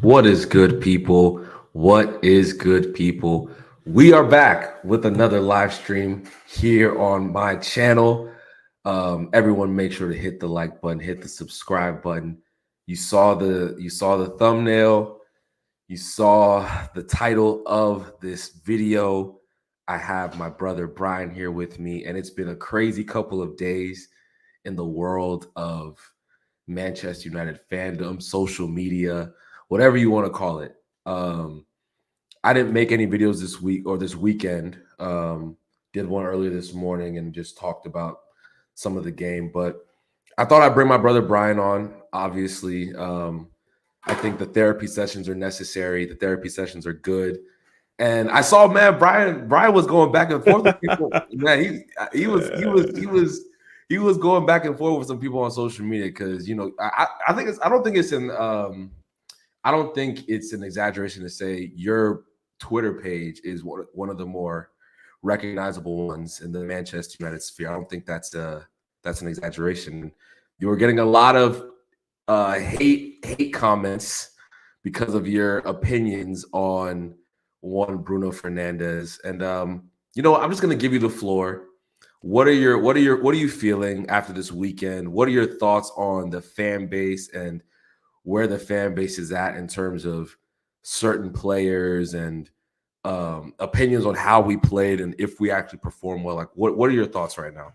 What is good, people? What is good, people? We are back with another live stream here on my channel. Everyone, make sure to hit the like button, hit the subscribe button. You saw the thumbnail. You saw the title of this video. I have my brother Brian here with me, and it's been a crazy couple of days in the world of Manchester United fandom, social media, whatever you want to call it. Um, I didn't make any videos this week or this weekend. Did one earlier this morning and just talked about some of the game. But I thought I'd bring my brother Brian on. Obviously, I think the therapy sessions are necessary. The therapy sessions are good. And I saw, man, Brian was going back and forth with people. Man, he was going back and forth with some people on social media because I think I don't think it's an exaggeration to say your Twitter page is one of the more recognizable ones in the Manchester United sphere. I don't think that's an exaggeration. You were getting a lot of hate comments because of your opinions on one Bruno Fernandes. And I'm just gonna give you the floor. What are you feeling after this weekend? What are your thoughts on the fan base and where the fan base is at in terms of certain players and opinions on how we played and if we actually performed well? Like, what are your thoughts right now?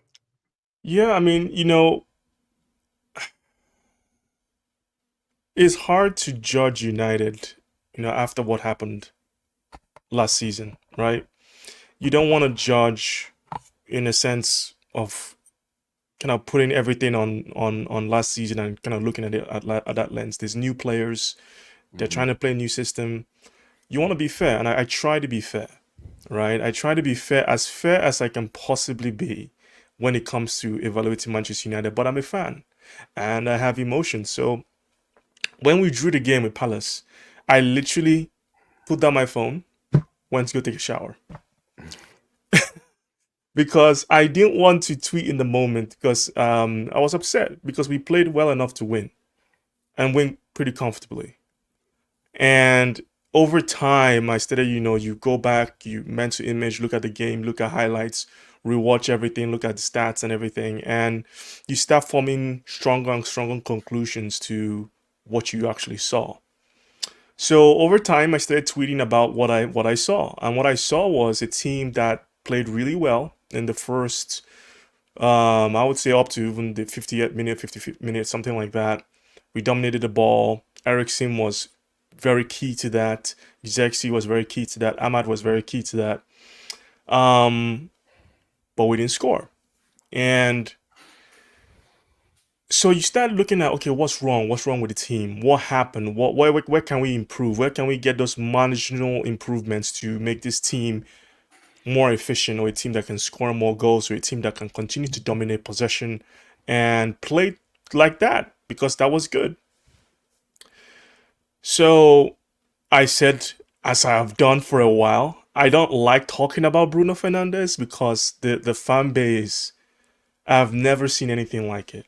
Yeah, I mean, it's hard to judge United, after what happened last season, right? You don't want to judge in a sense of kind of putting everything on last season and kind of looking at it at that lens. There's new players, they're Mm-hmm. trying to play a new system. You want to be fair, and I try to be fair, right? I try to be fair as I can possibly be when it comes to evaluating Manchester United, but I'm a fan and I have emotions. So when we drew the game with Palace, I literally put down my phone, went to go take a shower because I didn't want to tweet in the moment because I was upset because we played well enough to win and win pretty comfortably. And over time, I started, you go back, you mental image, look at the game, look at highlights, rewatch everything, look at the stats and everything, and you start forming stronger and stronger conclusions to what you actually saw. So over time, I started tweeting about what I saw, and what I saw was a team that played really well in the first, I would say up to even the 50th minute, 55th minute, something like that. We dominated the ball. Ericsson was very key to that. Zexi was very key to that. Ahmad was very key to that. Um, but we didn't score, and so you start looking at, okay, what's wrong? What's wrong with the team? What happened? Where can we improve? Where can we get those marginal improvements to make this team more efficient, or a team that can score more goals, or a team that can continue to dominate possession and play like that? Because that was good. So I said, as I have done for a while, I don't like talking about Bruno Fernandes because the fan base, I've never seen anything like it.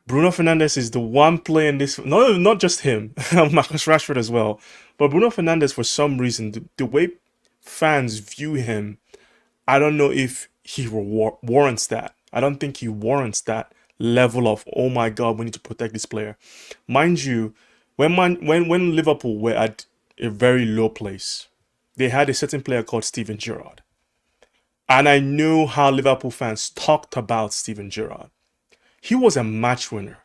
Bruno Fernandes is the one player in this, not just him, Marcus Rashford as well, but Bruno Fernandes, for some reason, the way fans view him, I don't know if he warrants that. I don't think he warrants that level of, oh my God, we need to protect this player. Mind you, when Liverpool were at a very low place, they had a certain player called Steven Gerrard. And I knew how Liverpool fans talked about Steven Gerrard. He was a match winner.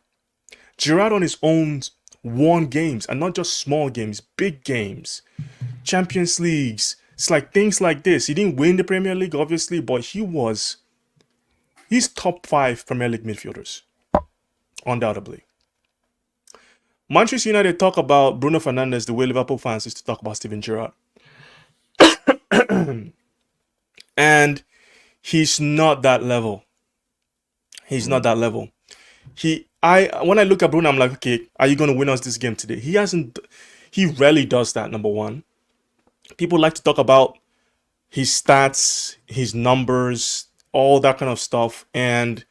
Gerrard on his own won games, and not just small games, big games, Champions Leagues. It's like things like this. He didn't win the Premier League, obviously, but he's top five Premier League midfielders, undoubtedly. Manchester United talk about Bruno Fernandes the way Liverpool fans used to talk about Steven Gerrard. And he's not that level. He's not that level. I when I look at Bruno, I'm like, okay, are you gonna win us this game today? He rarely does that, number one. People like to talk about his stats, his numbers, all that kind of stuff. And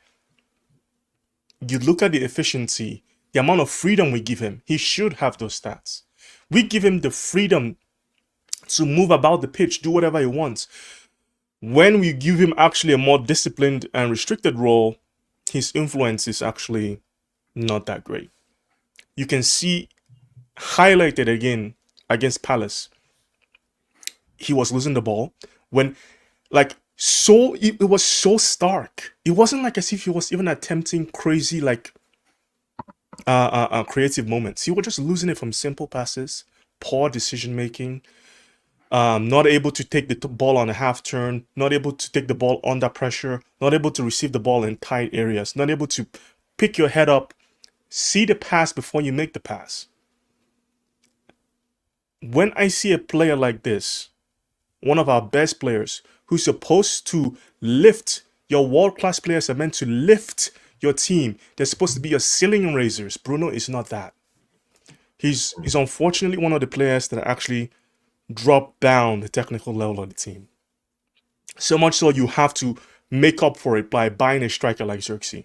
you look at the efficiency, the amount of freedom we give him, he should have those stats. We give him the freedom to move about the pitch, do whatever he wants. When we give him actually a more disciplined and restricted role, his influence is actually not that great. You can see highlighted again against Palace. He was losing the ball when, like, so it was so stark. It wasn't like as if he was even attempting crazy like creative moments. He was just losing it from simple passes, poor decision making, not able to take the ball on a half turn, not able to take the ball under pressure, not able to receive the ball in tight areas, not able to pick your head up, see the pass before you make the pass. When I see a player like this, one of our best players, who's supposed to lift, your world-class players are meant to lift your team. They're supposed to be your ceiling raisers. Bruno is not that. He's unfortunately one of the players that actually drop down the technical level of the team. So much so you have to make up for it by buying a striker like Xerxes.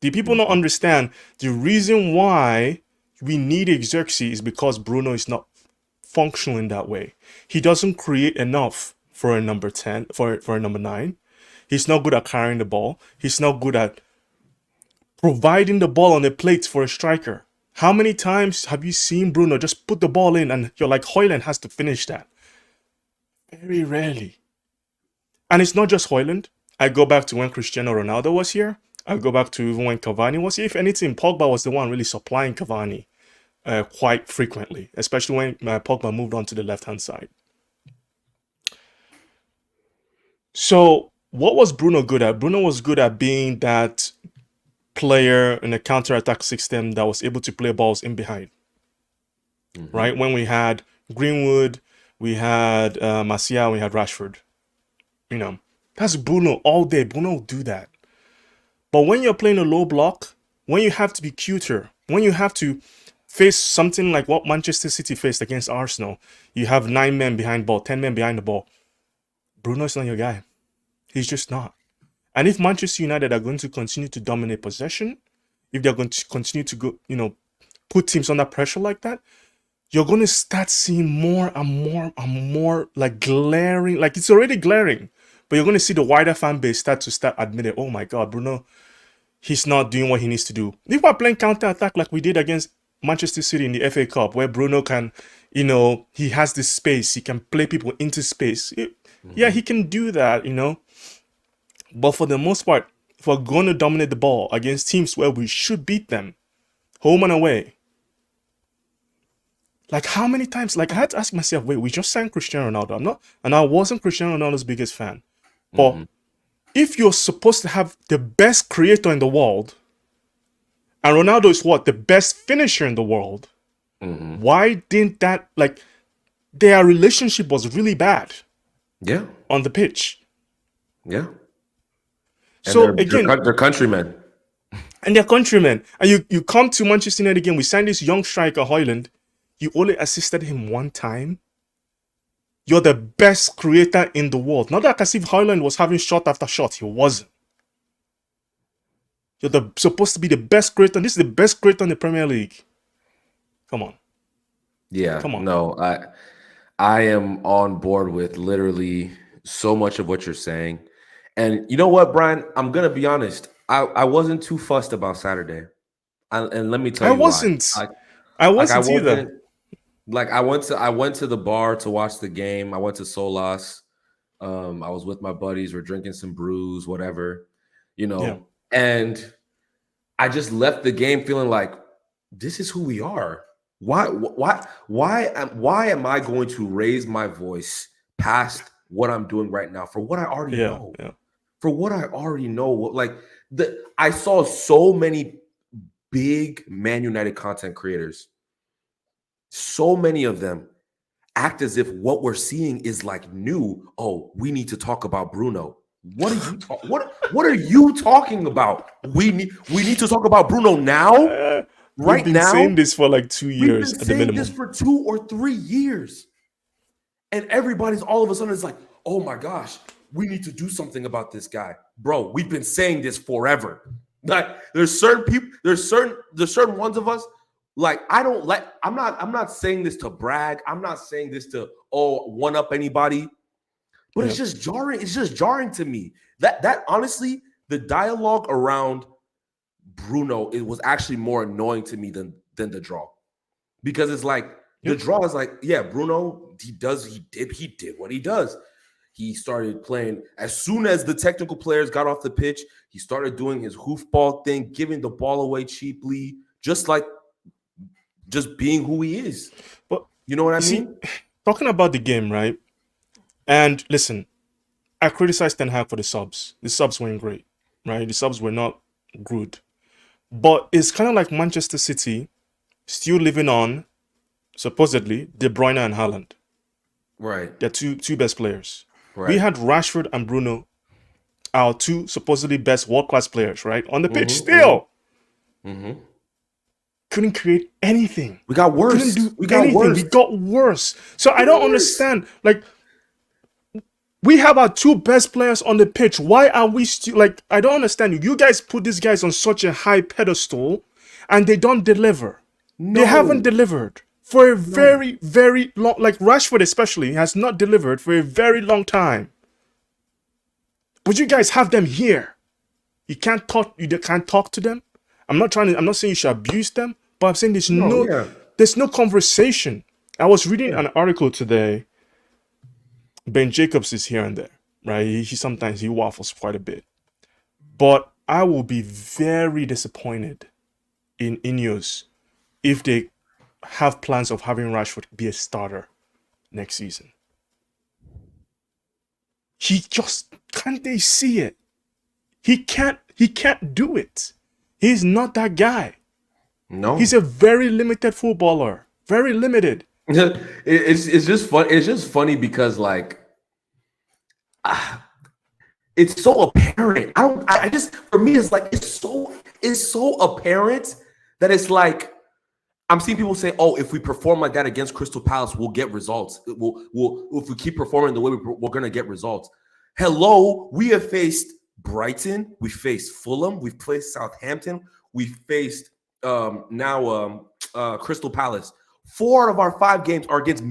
The people not understand the reason why we need Xerxes is because Bruno is not functional in that way. He doesn't create enough for a number 10, for a number 9. He's not good at carrying the ball. He's not good at providing the ball on the plate for a striker. How many times have you seen Bruno just put the ball in and you're like, Højlund has to finish that? Very rarely. And it's not just Højlund. I go back to when Cristiano Ronaldo was here. I go back to even when Cavani was here. If anything, Pogba was the one really supplying Cavani quite frequently, especially when Pogba moved on to the left-hand side. So what was Bruno good at? Bruno was good at being that player in a counter-attack system that was able to play balls in behind. Right? When we had Greenwood, we had Martial, we had Rashford. You know, that's Bruno all day. Bruno will do that. But when you're playing a low block, when you have to be cuter, when you have to face something like what Manchester City faced against Arsenal, you have 9 men behind the ball, 10 men behind the ball. Bruno's not your guy. He's just not. And if Manchester United are going to continue to dominate possession, if they're going to continue to go, put teams under pressure like that, you're going to start seeing more and more and more like glaring, like it's already glaring, but you're going to see the wider fan base start admitting, oh my God, Bruno, he's not doing what he needs to do. If we're playing counter-attack like we did against Manchester City in the FA Cup, where Bruno can, he has this space, he can play people into space. Yeah, he can do that, But for the most part, if we're going to dominate the ball against teams where we should beat them, home and away, like how many times, like I had to ask myself, wait, we just signed Cristiano Ronaldo. I wasn't Cristiano Ronaldo's biggest fan. But if you're supposed to have the best creator in the world, and Ronaldo is what? The best finisher in the world, why didn't that, like, their relationship was really bad. Yeah. On the pitch. Yeah. And so again, they're countrymen. And they're countrymen. And you come to Manchester United again, we signed this young striker, Højlund. You only assisted him one time. You're the best creator in the world. Not like as if Højlund was having shot after shot. He wasn't. You're supposed to be the best creator. This is the best creator in the Premier League. Come on. Yeah. Come on. No, I am on board with literally so much of what you're saying. And you know what, Brian? I'm going to be honest. I wasn't too fussed about Saturday. And let me tell you I wasn't. why. I wasn't either. Like I went to the bar to watch the game. I went to Solas. I was with my buddies. We're drinking some brews, whatever, and I just left the game feeling like this is who we are. Why am I going to raise my voice past what I'm doing right now for what I already know? Yeah. For what I already know. Like I saw so many big Man United content creators. So many of them act as if what we're seeing is like new. Oh, we need to talk about Bruno. What are you what are you talking about? We need to talk about Bruno now. Right now, we've been saying this for like 2 years at the minimum. We've been saying this for 2 or 3 years, and everybody's all of a sudden is like, "Oh my gosh, we need to do something about this guy, bro." We've been saying this forever. Like, there's certain people, there's certain ones of us. Like I don't like. I'm not saying this to brag. I'm not saying this to one up anybody. But Yeah. it's just jarring. It's just jarring to me. That honestly, the dialogue around Bruno, it was actually more annoying to me than the draw. Because it's like the Yep. draw is like, yeah, Bruno, he did what he does. He started playing as soon as the technical players got off the pitch, he started doing his hoofball thing, giving the ball away cheaply, just being who he is. But You know what I you see, mean? talking about the game, right? And listen, I criticized Ten Hag for the subs. The subs weren't great, right? The subs were not good. But it's kind of like Manchester City still living on, supposedly, De Bruyne and Haaland. Right. They're two best players. We Right. had Rashford and Bruno, our two supposedly best world-class players, right? On the pitch Mm-hmm, still. mm-hmm. Couldn't create anything. We got worse. Couldn't do We got anything. worse. We got worse. So I don't Worse. understand. Like, we have our two best players on the pitch. Why are we still like? I don't understand. You guys put these guys on such a high pedestal, and they don't deliver. No. They haven't delivered for a very, very long. Like Rashford, especially, has not delivered for a very long time. But you guys have them here. You can't talk. You can't talk to them. I'm not saying you should abuse them, but I'm saying there's no conversation. I was reading an article today. Ben Jacobs is here and there, right? He sometimes he waffles quite a bit, but I will be very disappointed in Ineos if they have plans of having Rashford be a starter next season. He just can't. They see it? He can't do it. He's not that guy. No. He's a very limited footballer. Very limited. It's just fun. It's just funny because like it's so apparent. I just for me it's like it's so apparent that it's like I'm seeing people say, "Oh, if we perform like that against Crystal Palace, we'll get results. We'll if we keep performing the way we're going to get results." Hello, we have faced Brighton, we faced Fulham, we've faced Southampton, we faced Crystal Palace. 4 out of our 5 games are against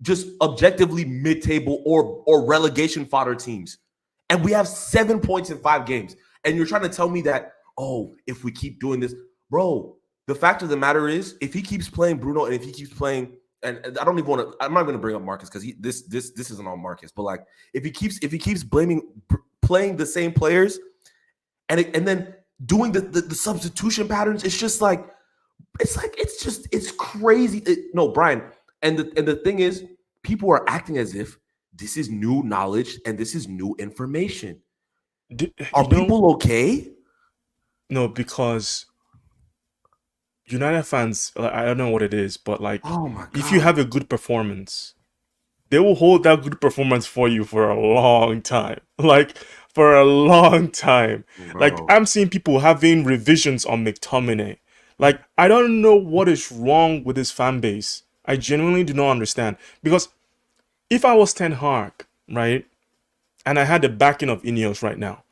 just objectively mid-table or relegation fodder teams, and we have 7 points in 5 games. And you're trying to tell me that, oh, if we keep doing this, bro. The fact of the matter is, if he keeps playing Bruno and if he keeps playing, and I don't even want to, I'm not going to bring up Marcus because this isn't on Marcus, but like if he keeps playing the same players and then doing the substitution patterns, it's just like it's crazy. No, Brian, and the thing is, people are acting as if this is new knowledge and this is new information. Are people okay? No, because United fans, I don't know what it is, but like, oh my God, if you have a good performance, they will hold that good performance for you for a long time. Like, for a long time. Bro. Like, I'm seeing people having revisions on McTominay. Like, I don't know what is wrong with this fan base. I genuinely do not understand. Because if I was Ten Hag, right, and I had the backing of Ineos right now,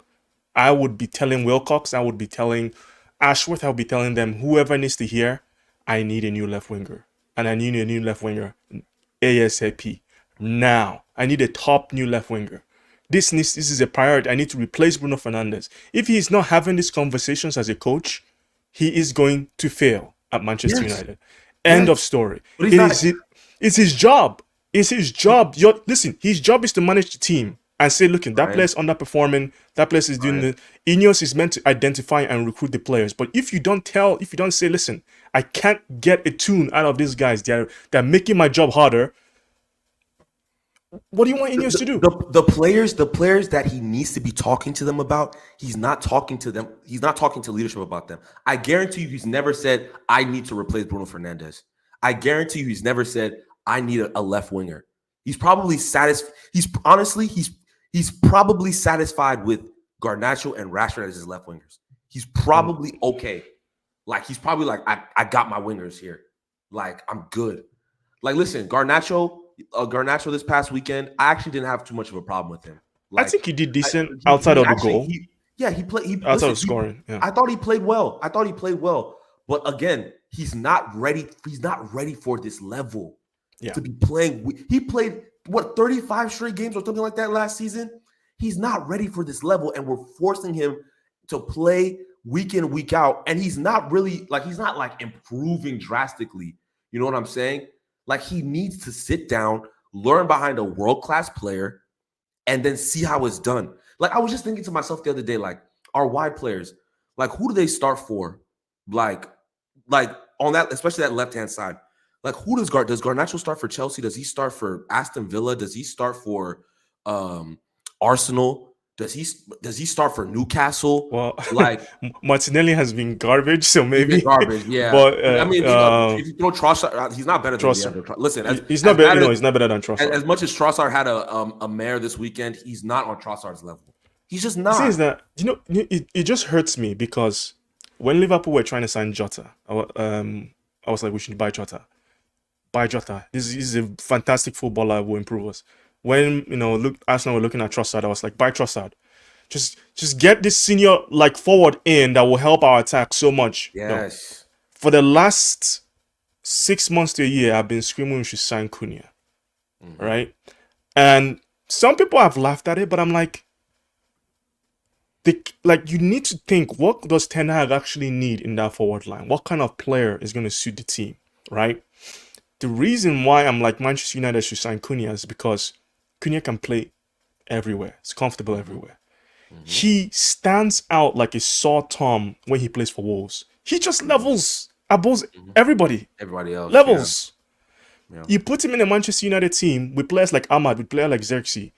I would be telling Wilcox, I would be telling Ashworth, I would be telling them, whoever needs to hear, I need a new left winger. And I need a new left winger ASAP. Now. I need a top new left winger. This is a priority. I need to replace Bruno Fernandes. If he is not having these conversations as a coach, he is going to fail at Manchester United. End of story. It's his job. It's his job. Listen, his job is to manage the team and say, look, that player's underperforming. That player is doing the. Ineos is meant to identify and recruit the players. But if you don't say, listen, I can't get a tune out of these guys. They're making my job harder. What do you want Ineos to do? The players that he needs to be talking to them about, he's not talking to them. He's not talking to leadership about them. I guarantee you he's never said, I need to replace Bruno Fernandes. I guarantee you he's never said, I need a left winger. He's probably satisfied. He's probably satisfied with Garnacho and Rashford as his left wingers. He's probably okay. Like, he's probably like, I got my wingers here. Like, I'm good. Like, listen, Garnacho this past weekend, I actually didn't have too much of a problem with him. Like, I think he did decent outside of the goal. He played. Outside of scoring. Yeah. I thought he played well. But again, he's not ready. He's not ready for this level Yeah. to be playing. He played what 35 straight games or something like that last season. He's not ready for this level, and we're forcing him to play week in, week out. And he's not really he's not like improving drastically. You know what I'm saying? Like he needs to sit down, learn behind a world-class player, and then see how it's done. Like I was just thinking to myself the other day, like our wide players, like who do they start for? Like on that, especially that left-hand side. Like who does Garnacho start for Chelsea? Does he start for Aston Villa? Does he start for Arsenal? Does he start for Newcastle? Well, Like Martinelli has been garbage, so he's maybe been garbage, yeah. But I mean, if you throw Trossard, he's not better than Trossard. Listen, He's not better. He's not better than Trossard. as much as Trossard had a mare this weekend, he's not on Trossard's level. He's just not. The thing is that it just hurts me because when Liverpool were trying to sign Jota, I was like, we should buy Jota. Buy Jota. This is a fantastic footballer. Will improve us. When Arsenal were looking at Trossard, I was like, buy Trossard. Just get this senior forward in that will help our attack so much. Yes. For the last 6 months to a year, I've been screaming we should sign Cunha. Mm-hmm. Right? And some people have laughed at it, but I'm like, you need to think, what does Ten Hag actually need in that forward line? What kind of player is going to suit the team, right? The reason why I'm like Manchester United should sign Cunha is because Cunha can play everywhere. It's comfortable everywhere. Mm-hmm. He stands out like a sore thumb when he plays for Wolves. He just levels above everybody. Everybody else. Levels. Yeah. You put him in a Manchester United team with players like Ahmad, with players like Xerxes.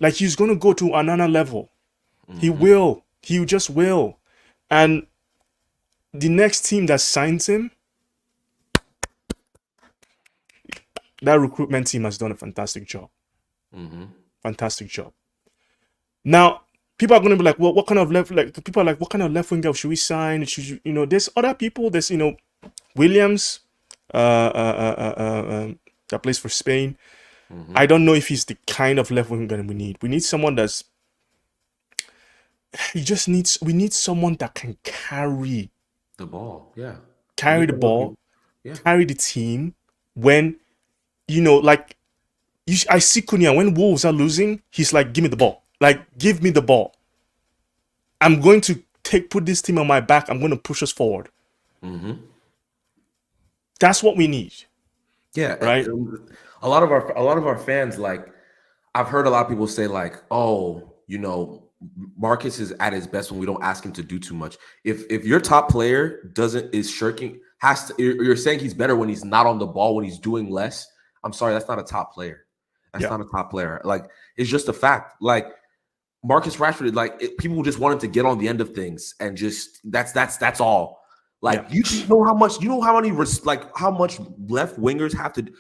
Like he's going to go to another level. Mm-hmm. He will. He just will. And the next team that signs him, that recruitment team has done a fantastic job. Mm-hmm. Fantastic job. Now, people are going to be like, well, what kind of left? People are like, what kind of left winger should we sign? There's other people. There's Williams, that plays for Spain. Mm-hmm. I don't know if he's the kind of left winger we need. We need someone that's. We need someone that can carry the ball. Yeah. Carry the ball. Yeah. Carry the team when, I see Cunha when Wolves are losing, he's like, give me the ball. Like, give me the ball. I'm going to put this team on my back. I'm going to push us forward. Mm-hmm. That's what we need. Yeah. Right. A lot of our fans, I've heard a lot of people say Marcus is at his best when we don't ask him to do too much. If your top player is shirking, you're saying he's better when he's not on the ball, when he's doing less. I'm sorry, that's not a top player. That's not a top player. It's just a fact. Marcus Rashford, people just want him to get on the end of things, and just that's all. You know how much how much left wingers have to do.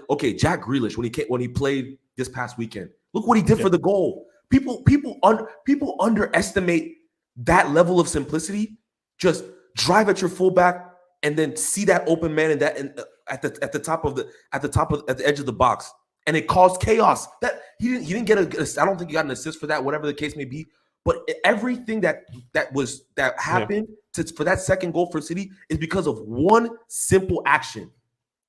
Okay, Jack Grealish when he played this past weekend, look what he did for the goal. People underestimate that level of simplicity. Just drive at your fullback and then see that open man at the edge of the box, and it caused chaos. That he didn't get I don't think he got an assist for that, whatever the case may be. But everything that happened for that second goal for City is because of one simple action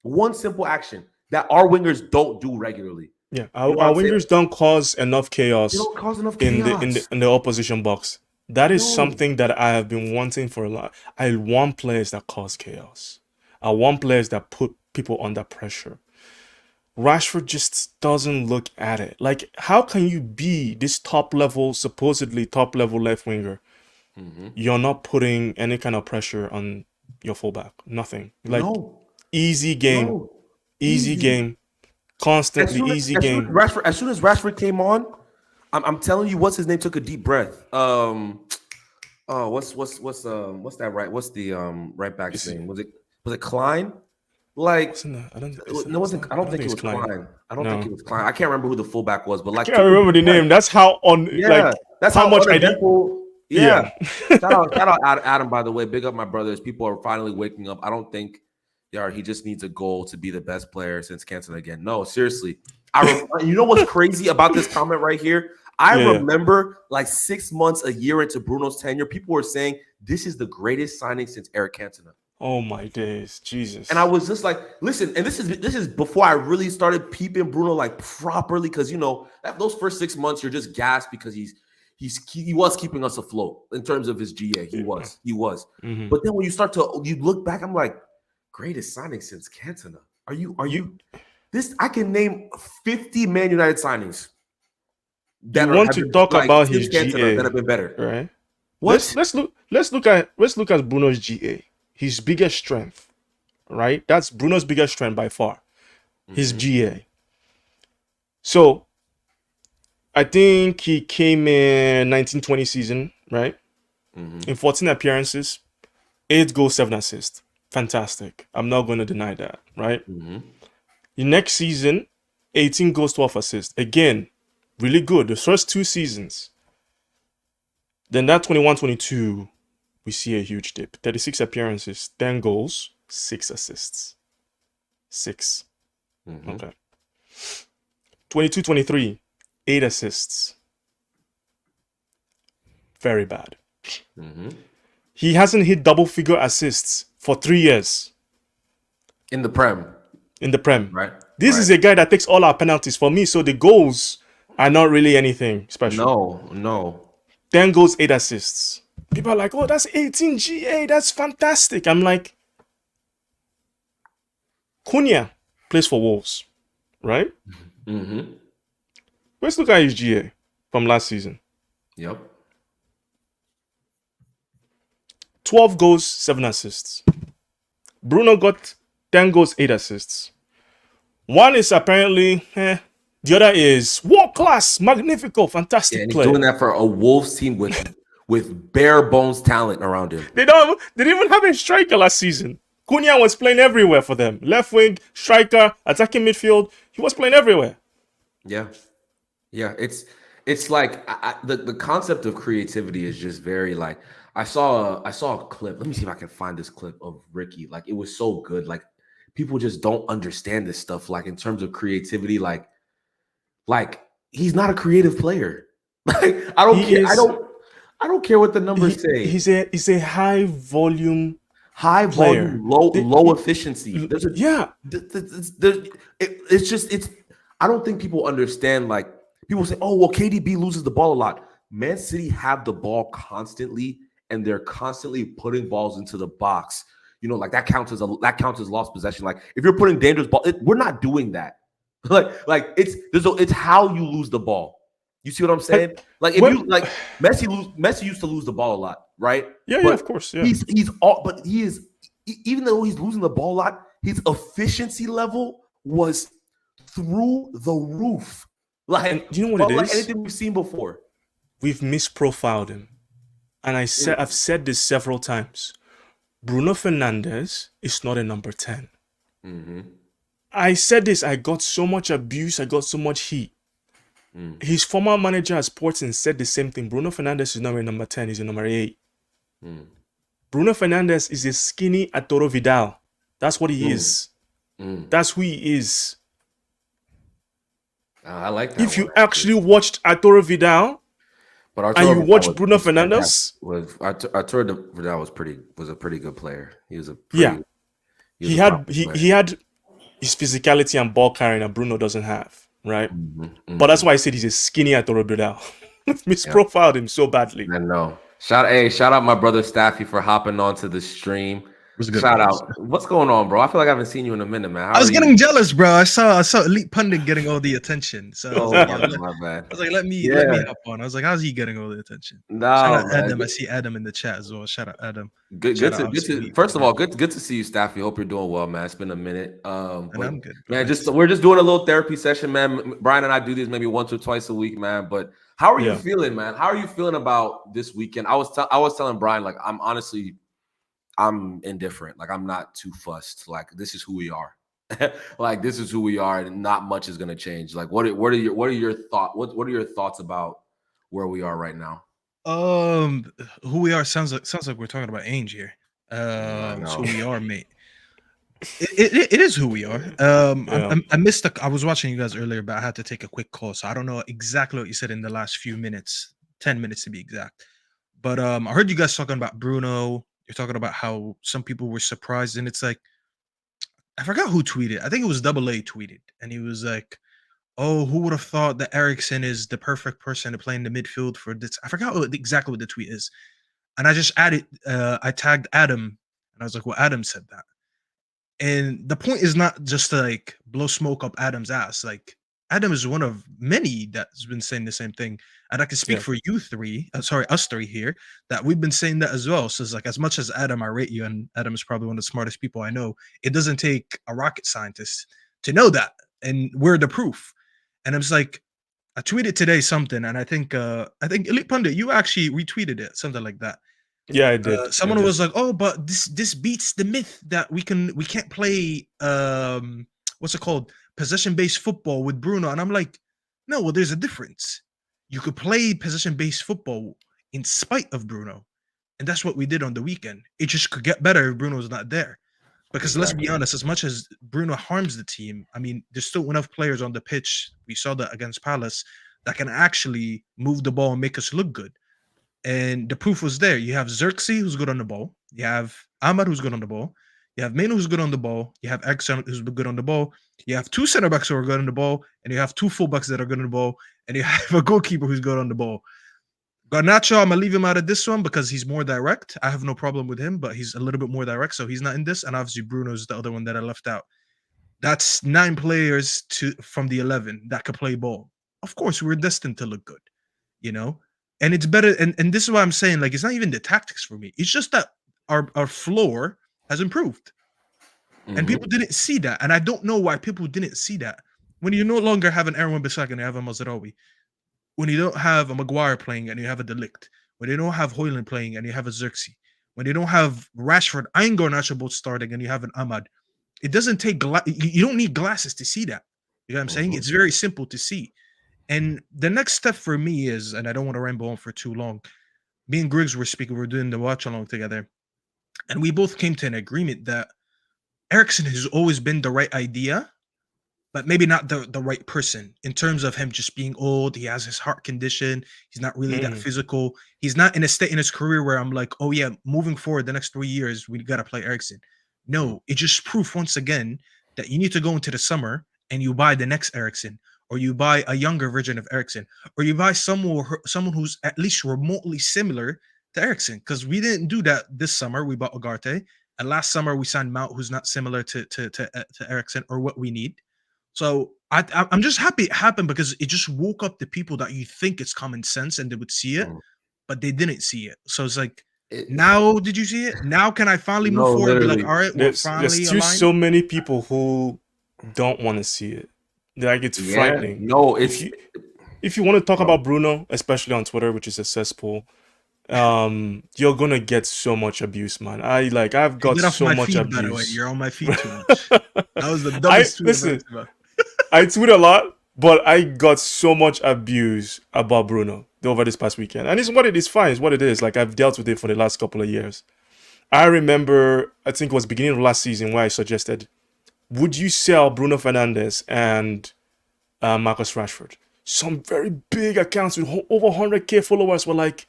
that our wingers don't do regularly. Yeah, our wingers don't cause enough chaos. They don't cause enough chaos in the opposition box. That is something that I have been wanting for a lot. I want players that cause chaos. I want players that put people under pressure. Rashford just doesn't look at it. How can you be this supposedly top level left winger? Mm-hmm. You're not putting any kind of pressure on your fullback. Nothing. Easy game. No. Easy game. Constantly easy game. As soon as Rashford came on, I'm telling you, what's his name took a deep breath. What's that right? What's the right back's name? Was it Klein? I don't think it was Klein. I don't think it was Klein. I can't remember who the fullback was, but I can't remember the name. That's how that's how much I did. Yeah. Shout out Adam, by the way. Big up my brothers. People are finally waking up. I don't think he just needs a goal to be the best player since Cantona again. No, seriously. You know what's crazy about this comment right here? I remember 6 months, a year into Bruno's tenure, people were saying this is the greatest signing since Eric Cantona. Oh my days, And I Jesus. was just like, listen, and this is before I really started peeping Bruno like properly, because those first 6 months you're just gassed because he was keeping us afloat in terms of his GA. He Yeah. was, he was. hmm But then when you look back, I'm like, greatest signing since Cantona. Are You you this? I can name 50 Man United signings you that want have to been talk like about since his Cantona that GA, have been better. right? What? Let's look at Bruno's GA. His biggest strength, right? That's Bruno's biggest strength by far. His Mm-hmm, GA. So I think he came in 1920 season, right? mm-hmm, In 14 appearances, 8 goals, 7 assists. Fantastic. I'm not going to deny that, right? mm-hmm, The next season, 18 goals, 12 assists. Again, really good. The first 2 seasons. Then that 21-22, we see a huge dip. 36 appearances, 10 goals, 6 assists. 6. mm-hmm, Okay. 22-23, 8 assists. Very bad. mm-hmm. He hasn't hit double figure assists for 3 years In the Prem, in the Prem. right? This Right. is a guy that takes all our penalties for me, so the goals are not really anything special. No, no. 10 goals, 8 assists. People are like, oh, that's 18 GA. That's fantastic. I'm like, Cunha plays for Wolves, right? Mm-hmm. Let's look at his GA from last season. Yep. 12 goals, 7 assists. Bruno got 10 goals, 8 assists. One is apparently, the other is world class, magnifico, Yeah, fantastic and he's doing player. that for a Wolves team with bare bones talent around him. They didn't even have a striker last season. Cunha was playing everywhere for them. Left wing, striker, attacking midfield. He was playing everywhere. Yeah, yeah. It's like the concept of creativity is just very like I saw a clip. Let me see if I can find this clip of Ricky. Like it was so good. Like people just don't understand this stuff. Like in terms of creativity, like he's not a creative player. Like I don't He care. I is don't. I don't care what the numbers say. he's a high volume High player. volume, low efficiency. There's a Yeah, it's just it's I don't think people understand. Like people say, oh well, KDB loses the ball a lot. Man City have the ball constantly, and they're constantly putting balls into the box. Like that counts as lost possession. Like if you're putting dangerous ball, we're not doing that. It's how you lose the ball. You see what I'm and saying? Like if well, you like Messi used to lose the ball a lot, right? yeah, But of course, yeah. he is even though he's losing the ball a lot, his efficiency level was through the roof. And Like do you know what it unlike is? anything we've seen before. We've misprofiled him, and I've said this several times. Bruno Fernandes is not a number 10. Mm-hmm. I said this. I got so much abuse. I got so much heat. Mm. His former manager at Sporting said the same thing. Bruno Fernandes is not a number 10. He's a number 8. Mm. Bruno Fernandes is a skinny Arturo Vidal. That's what he Mm. is. Mm. That's who he is. I like that If one you actually. actually watched Arturo Vidal But and Arturo you Vidal watch Bruno was fantastic. Fernandes, Arturo Vidal was a pretty good player. He was a yeah, pretty he was he a had proper he, player. he had his physicality and ball carrying that Bruno doesn't have, right? Mm-hmm. But that's why I said he's a skinny Arturo Vidal. Yeah. Misprofiled him so badly. I know. Shout out my brother Staffy for hopping onto the stream. Was good, Shout brothers. out. What's going on, bro? I feel like I haven't seen you in a minute, man. How I was are you? getting jealous, bro. I saw Elite Pundit getting all the attention. So I was Oh like, my bad. let me hop on. I was like, how's he getting all the attention? Shout No, out man. Adam. I see Adam in the chat as well. Shout out Adam. Good Shout to out, obviously, Elite first of Pundit. all, good to see you, Staffy. Hope you're doing well, man. It's been a minute. And But I'm good, bro. man, Nice. we're just doing a little therapy session, man. Brian and I do this maybe once or twice a week, man. But how are you Yeah. feeling, man? How are you feeling about this weekend? I was telling Brian, like, I'm indifferent. Like, I'm not too fussed. Like, this is who we are. Like, this is who we are, and not much is gonna change. Like, what are your thoughts about where we are right now? Who we are sounds like we're talking about Ainge here. I It's know. who we are, mate. It is who we are. Yeah. I missed I was watching you guys earlier, but I had to take a quick call, so I don't know exactly what you said in the last few minutes, 10 minutes to be exact. But I heard you guys talking about Bruno, You're talking about how some people were surprised, and it's like I forgot who tweeted. I think it was Double A tweeted, and he was like, "Oh, who would have thought that Ericsson is the perfect person to play in the midfield for this?" I forgot exactly what the tweet is, and I just added, I tagged Adam, and I was like, "Well, Adam said that." And the point is not just to like blow smoke up Adam's ass. Like Adam is one of many that's been saying the same thing. And I can speak Yeah. for you three, sorry, us three here, that we've been saying that as well. So it's like as much as Adam, I rate you, and Adam is probably one of the smartest people I know. It doesn't take a rocket scientist to know that. And we're the proof. And I'm just like, I tweeted today something, and I think Elite Pundit, you actually retweeted it, something like that. Yeah, I did. Someone was like, "Oh, but this beats the myth that we can't play what's it called, possession based football with Bruno." And I'm like, "No, well, there's a difference. You could play possession based football in spite of Bruno, and that's what we did on the weekend. It just could get better if Bruno's not there." Because let's be Exactly. honest, as much as Bruno harms the team, I mean, there's still enough players on the pitch. We saw that against Palace that can actually move the ball and make us look good. And the proof was there. You have Xerxes, who's good on the ball. You have Ahmad, who's good on the ball. You have Meno, who's good on the ball. You have Exxon, who's good on the ball. You have two center backs who are good on the ball. And you have two fullbacks that are good on the ball. And you have a goalkeeper who's good on the ball. Garnacho, I'm going to leave him out of this one because he's more direct. I have no problem with him, but he's a little bit more direct. So he's not in this. And obviously, Bruno's the other one that I left out. That's 9 players from the 11 that could play ball. Of course, we're destined to look good, you know? And it's better. And this is why I'm saying, like, it's not even the tactics for me. It's just that our floor has improved. And Mhm. people didn't see that. And I don't know why people didn't see that. When you no longer have an Aaron Bissaka and you have a Mazraoui, when you don't have a Maguire playing and you have a Delict, when you don't have Hoyland playing and you have a Xerxes, when you don't have Rashford and Garnacho both starting and you have an Ahmad, it doesn't take you don't need glasses to see that. You know what I'm saying? Mhm. It's very simple to see. And the next step for me is, and I don't want to ramble on for too long. Me and Griggs were speaking, we were doing the watch along together, and we both came to an agreement that Ericsson has always been the right idea, but maybe not the right person in terms of him just being old. He has his heart condition. He's not really that physical. He's not in a state in his career where I'm like, oh yeah, moving forward the next 3 years, we got to play Ericsson. No, it just proof once again that you need to go into the summer and you buy the next Ericsson, or you buy a younger version of Ericsson, or you buy someone who's at least remotely similar to Ericsson. Because we didn't do that this summer. We bought Ugarte, and last summer we signed Mount, who's not similar to Ericsson or what we need. So I'm just happy it happened because it just woke up the people that you think it's common sense and they would see it, Mm. but they didn't see it. So it's like, It- now did you see it? Now can I finally move No, forward and be like, literally. all right, we're There's finally still aligned? so many people who don't want to see it. Like, it's Yeah. frightening. No, If you want to talk about Bruno, especially on Twitter, which is a cesspool, you're gonna get so much abuse, man. I've got Get off so my much feed, by the way. abuse. You're on my feed too much. That was the I dumbest tweet I've ever listen. seen about. I tweet a lot, but I got so much abuse about Bruno over this past weekend, and it's what it is. Fine, it's what it is. Like, I've dealt with it for the last couple of years. I remember, I think it was beginning of last season, where I suggested, would you sell Bruno Fernandes and Marcus Rashford? Some very big accounts with over 100K followers were like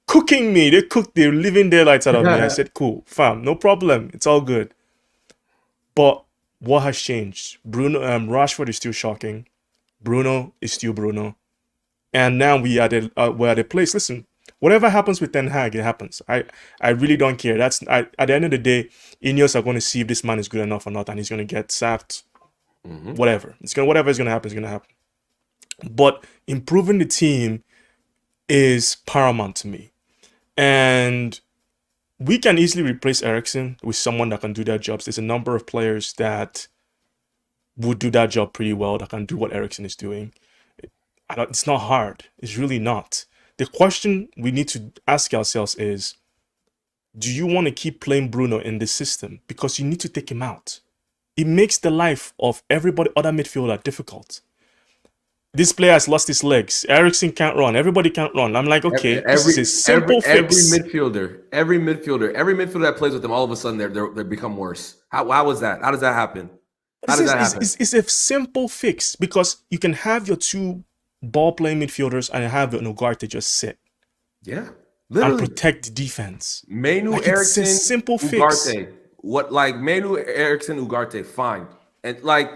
cooking me. They're living their lights out of me. I said, cool, fam, no problem. It's all good. But what has changed? Rashford is still shocking. Bruno is still Bruno. And now we're at a place. Listen, whatever happens with Ten Hag, it happens. I really don't care. At the end of the day, Ineos are going to see if this man is good enough or not, and he's going to get sacked. Whatever is going to happen is going to happen. But improving the team is paramount to me, and we can easily replace Ericsson with someone that can do their jobs. There's a number of players that would do that job pretty well, that can do what Ericsson is doing. It's not hard. It's really not. The question we need to ask ourselves is, do you want to keep playing Bruno in this system? Because you need to take him out. It makes the life of everybody, other midfielder, difficult. This player has lost his legs. Ericsson can't run. Everybody can't run. I'm like, okay, this is a simple fix. Every midfielder that plays with them, all of a sudden they become worse. How was that? How does that happen? How does that happen? It's a simple fix, because you can have your two ball-playing midfielders and have an Ugarte just sit. Yeah. and Literally, protect the defense. Manu Like, it's a Eriksson, simple fix. Ugarte. What like Manu Eriksson, Ugarte, fine. And like,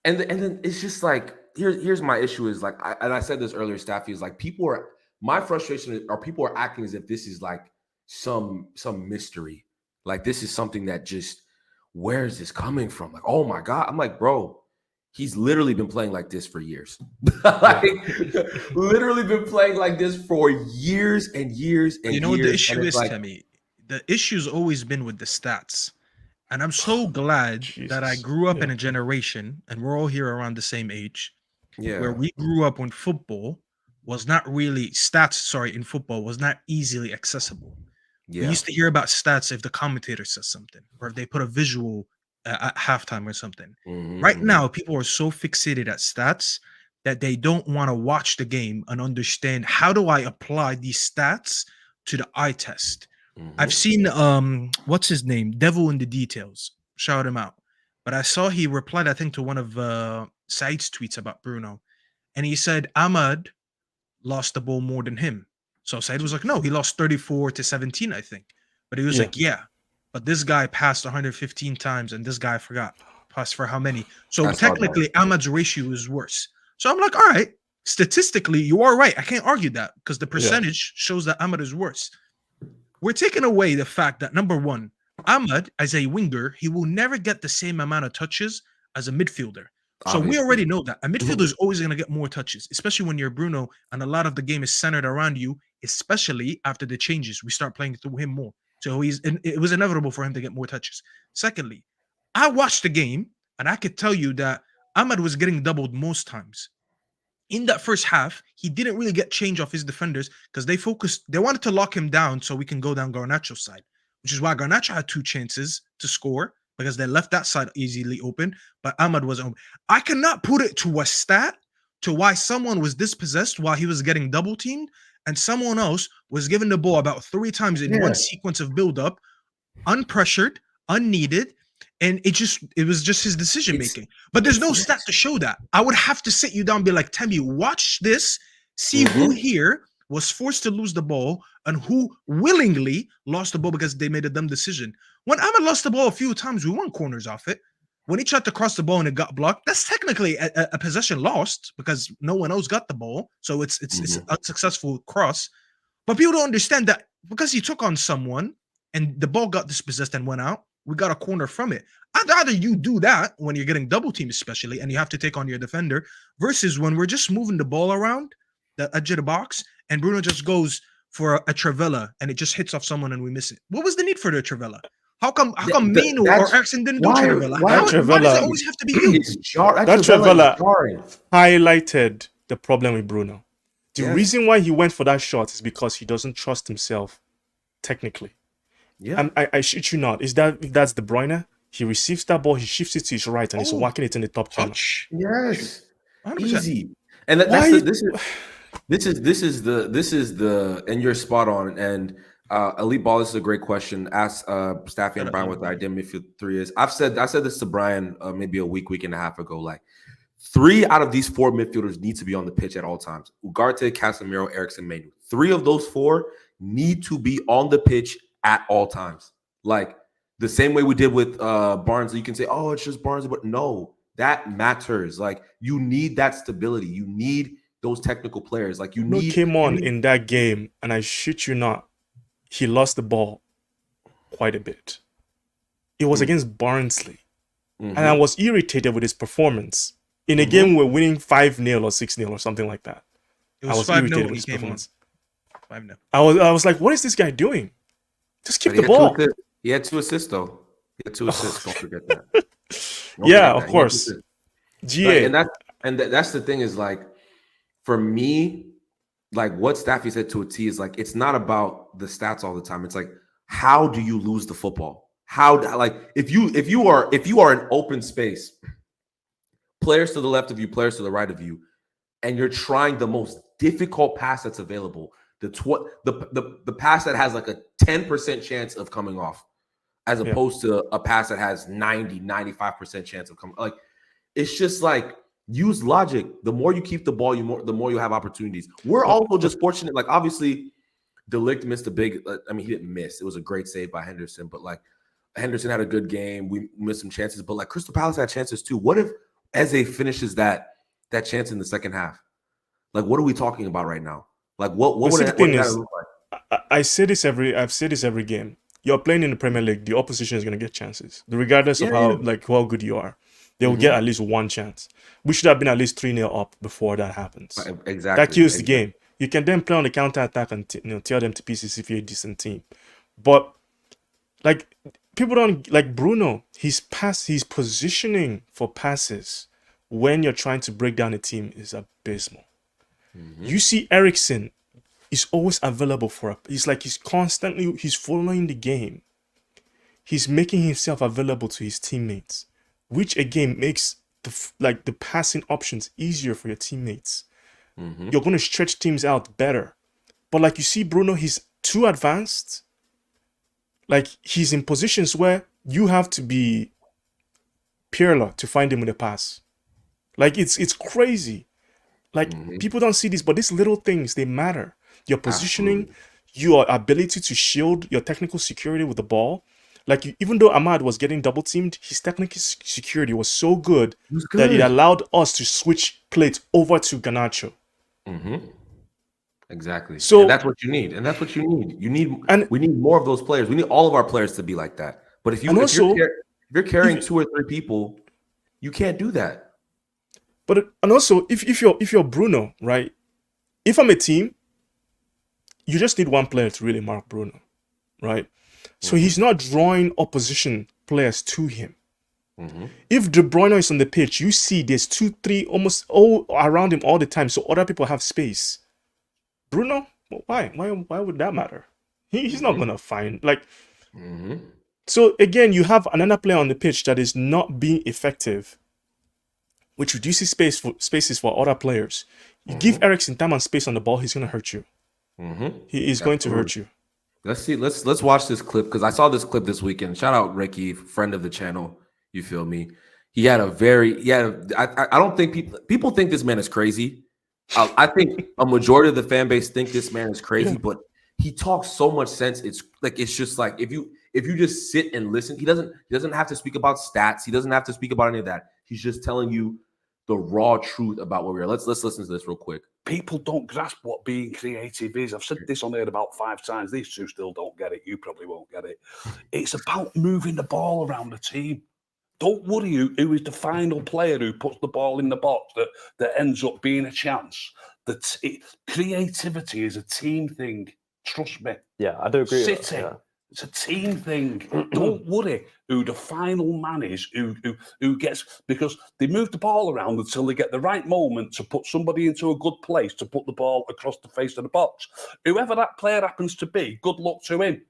and then it's just like here's my issue is like I said this earlier, Staffy, is like people are my frustration are people are acting as if this is like some mystery. Like this is something that just where is this coming from? Like, oh my God. I'm like, bro, he's literally been playing like this for years. Like literally been playing like this for years and years and You know what the years. And issue it's is, like, Temi? The issue's always been with the stats. And I'm so glad that I Jesus. grew up in Yeah. a generation, and we're all here around the same age, where yeah, we grew up when football was not really in football was not easily accessible. We yeah. used to hear about stats if the commentator says something or if they put a visual at halftime or something. Right Mm-hmm. now, people are so fixated at stats that they don't want to watch the game and understand how do I apply these stats to the eye test. I've seen what's his name? Devil in the Details. Shout him out. But I saw he replied, I think, to one of Said's tweets about Bruno. And he said Ahmad lost the ball more than him. So Said was like, no, he lost 34-17, I think. But he was Yeah. like, yeah, but this guy passed 115 times and this guy forgot passed for how many. So I saw that. technically, Ahmad's ratio is worse. So I'm like, all right, statistically, you are right. I can't argue that because the percentage shows that Ahmad is worse. We're taking away the fact that number one, Ahmad, as a winger, he will never get the same amount of touches as a midfielder. So we Obviously. already know that a midfielder is always going to get more touches, especially when you're Bruno and a lot of the game is centered around you, especially after the changes. We start playing through him more. So it was inevitable for him to get more touches. Secondly, I watched the game and I could tell you that Ahmad was getting doubled most times. In that first half, he didn't really get change off his defenders because they wanted to lock him down so we can go down Garnacho's side, which is why Garnacho had 2 chances to score because they left that side easily open, but Ahmad wasn't open. I cannot put it to a stat to why someone was dispossessed while he was getting double teamed and someone else was given the ball about 3 times in one sequence of build-up, unpressured, unneeded, and it was just his decision making. But there's no stat to show that. I would have to sit you down and be like, Temi, watch this, see who here was forced to lose the ball and who willingly lost the ball because they made a dumb decision. When Ahmed lost the ball a few times, we won corners off it. When he tried to cross the ball and it got blocked, that's technically a possession lost because no one else got the ball. So it's an unsuccessful cross. But people don't understand that because he took on someone and the ball got dispossessed and went out, we got a corner from it. I'd rather you do that when you're getting double teamed, especially, and you have to take on your defender, versus when we're just moving the ball around the edge of the box and Bruno just goes for a Trivela and it just hits off someone and we miss it. What was the need for the Trivela? How come Mino or Eriksson didn't do Trivela? Why does it always have to be you? That Trivela highlighted the problem with Bruno. The reason why he went for that shot is because he doesn't trust himself technically. Yeah. And I shit you not. If that's De Bruyne, he receives that ball, he shifts it to his right, and he's whacking it in the top corner. Yes, 100%. Easy. And this is the and you're spot on. And Elite Ball, this is a great question. Ask Staffy and Brian what the ideal midfield 3 is. I said this to Brian maybe a week and a half ago. Like 3 out of these 4 midfielders need to be on the pitch at all times. Ugarte, Casemiro, Eriksson, Manu. 3 of those 4 need to be on the pitch at all times. Like the same way we did with Barnes. You can say, oh, it's just Barnes, but no, that matters. Like you need that stability. You need those technical players. Like you need. Came on in that game, and I shit you not, he lost the ball quite a bit. It was against Barnsley, and I was irritated with his performance in a game we're winning 5-0 or 6-0 or something like that. It was 5-0 when he came on. 5-0. I was like, what is this guy doing? Just keep the ball. He had 2 assists, though. He had 2 assists. Don't forget that. Of course. GA. Like, and that's the thing is, like, for me, like, what Staffy said to a T is, like, it's not about the stats all the time. It's like, how do you lose the football? If you are in open space, players to the left of you, players to the right of you, and you're trying the most difficult pass that's available, the pass that has like a 10% chance of coming off as opposed to a pass that has 95% chance of coming. Like it's just like use logic. The more you keep the ball, the more you have opportunities. We're also just fortunate. Like obviously De Ligt missed a big. I mean, he didn't miss. It was a great save by Henderson, but like Henderson had a good game. We missed some chances, but like Crystal Palace had chances too. What if Eze finishes that chance in the second half? Like, what are we talking about right now? Like, what But would see, it, the what thing did that is, look like? I've said this every game. You're playing in the Premier League, the opposition is going to get chances, regardless of Yeah. how good you are. They will get at least one chance. We should have been at least 3-0 up before that happens. Exactly. That kills the game. You can then play on the counter attack and tear them to pieces if you're a decent team. But like people don't like Bruno. His positioning for passes when you're trying to break down a team is abysmal. You see Ericsson is always available he's following the game. He's making himself available to his teammates, which again makes the passing options easier for your teammates. You're going to stretch teams out better. But like you see Bruno, he's too advanced. Like he's in positions where you have to be Pirlo to find him with a pass. Like it's crazy. Like people don't see this, but these little things, they matter. Your positioning, your ability to shield, your technical security with the ball. Like even though Ahmad was getting double teamed, his technical security was so good, that it allowed us to switch plates over to Garnacho. Exactly. So and that's what you need. We need more of those players. We need all of our players to be like that. But if you're carrying 2 or 3 people, you can't do that. But also if you're Bruno, right? If I'm a team, you just need one player to really mark Bruno, right? So he's not drawing opposition players to him. If De Bruyne is on the pitch, you see there's 2, 3 almost all around him all the time, so other people have space. Bruno, why would that matter? He's not gonna find like. So again, you have another player on the pitch that is not being effective, which reduces spaces for other players. You give Ericsson time and space on the ball, he's gonna hurt you. He is going to hurt you. Let's see. Let's watch this clip because I saw this clip this weekend. Shout out Ricky, friend of the channel. You feel me? I don't think people think this man is crazy. I think a majority of the fan base think this man is crazy, but he talks so much sense. It's just like if you just sit and listen, he doesn't have to speak about stats. He doesn't have to speak about any of that. He's just telling you the raw truth about what we are. Let's listen to this real quick. People don't grasp what being creative is. I've said this on here about 5 times. These two still don't get it. You probably won't get it. It's about moving the ball around the team. Don't worry who is the final player who puts the ball in the box that ends up being a chance. Creativity is a team thing. Trust me. Yeah, I do agree. City, it's a team thing. Don't worry who the final man is, who gets, because they move the ball around until they get the right moment to put somebody into a good place to put the ball across the face of the box. Whoever that player happens to be, good luck to him.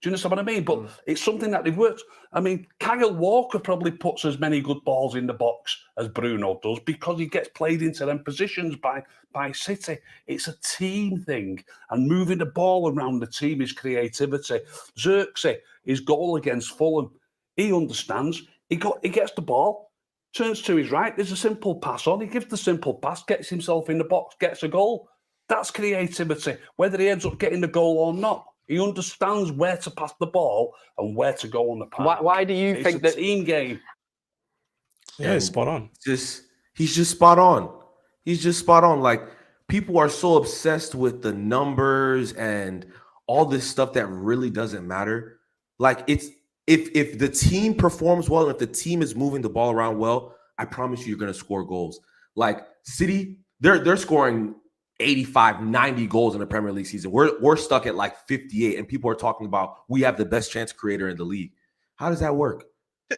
Do you understand what I mean? But it's something that they've worked. I mean, Kyle Walker probably puts as many good balls in the box as Bruno does because he gets played into them positions by City. It's a team thing. And moving the ball around the team is creativity. Xerxes, his goal against Fulham, he understands. He gets the ball, turns to his right. There's a simple pass on. He gives the simple pass, gets himself in the box, gets a goal. That's creativity, whether he ends up getting the goal or not. He understands where to pass the ball and where to go on the pass. Why do you think that team game? Yeah, it's spot on. He's just spot on. He's just spot on. Like people are so obsessed with the numbers and all this stuff that really doesn't matter. Like it's if the team performs well, if the team is moving the ball around well, I promise you're going to score goals. Like City, they're scoring 85, 90 goals in the Premier League season. We're stuck at like 58, and people are talking about we have the best chance creator in the league. How does that work?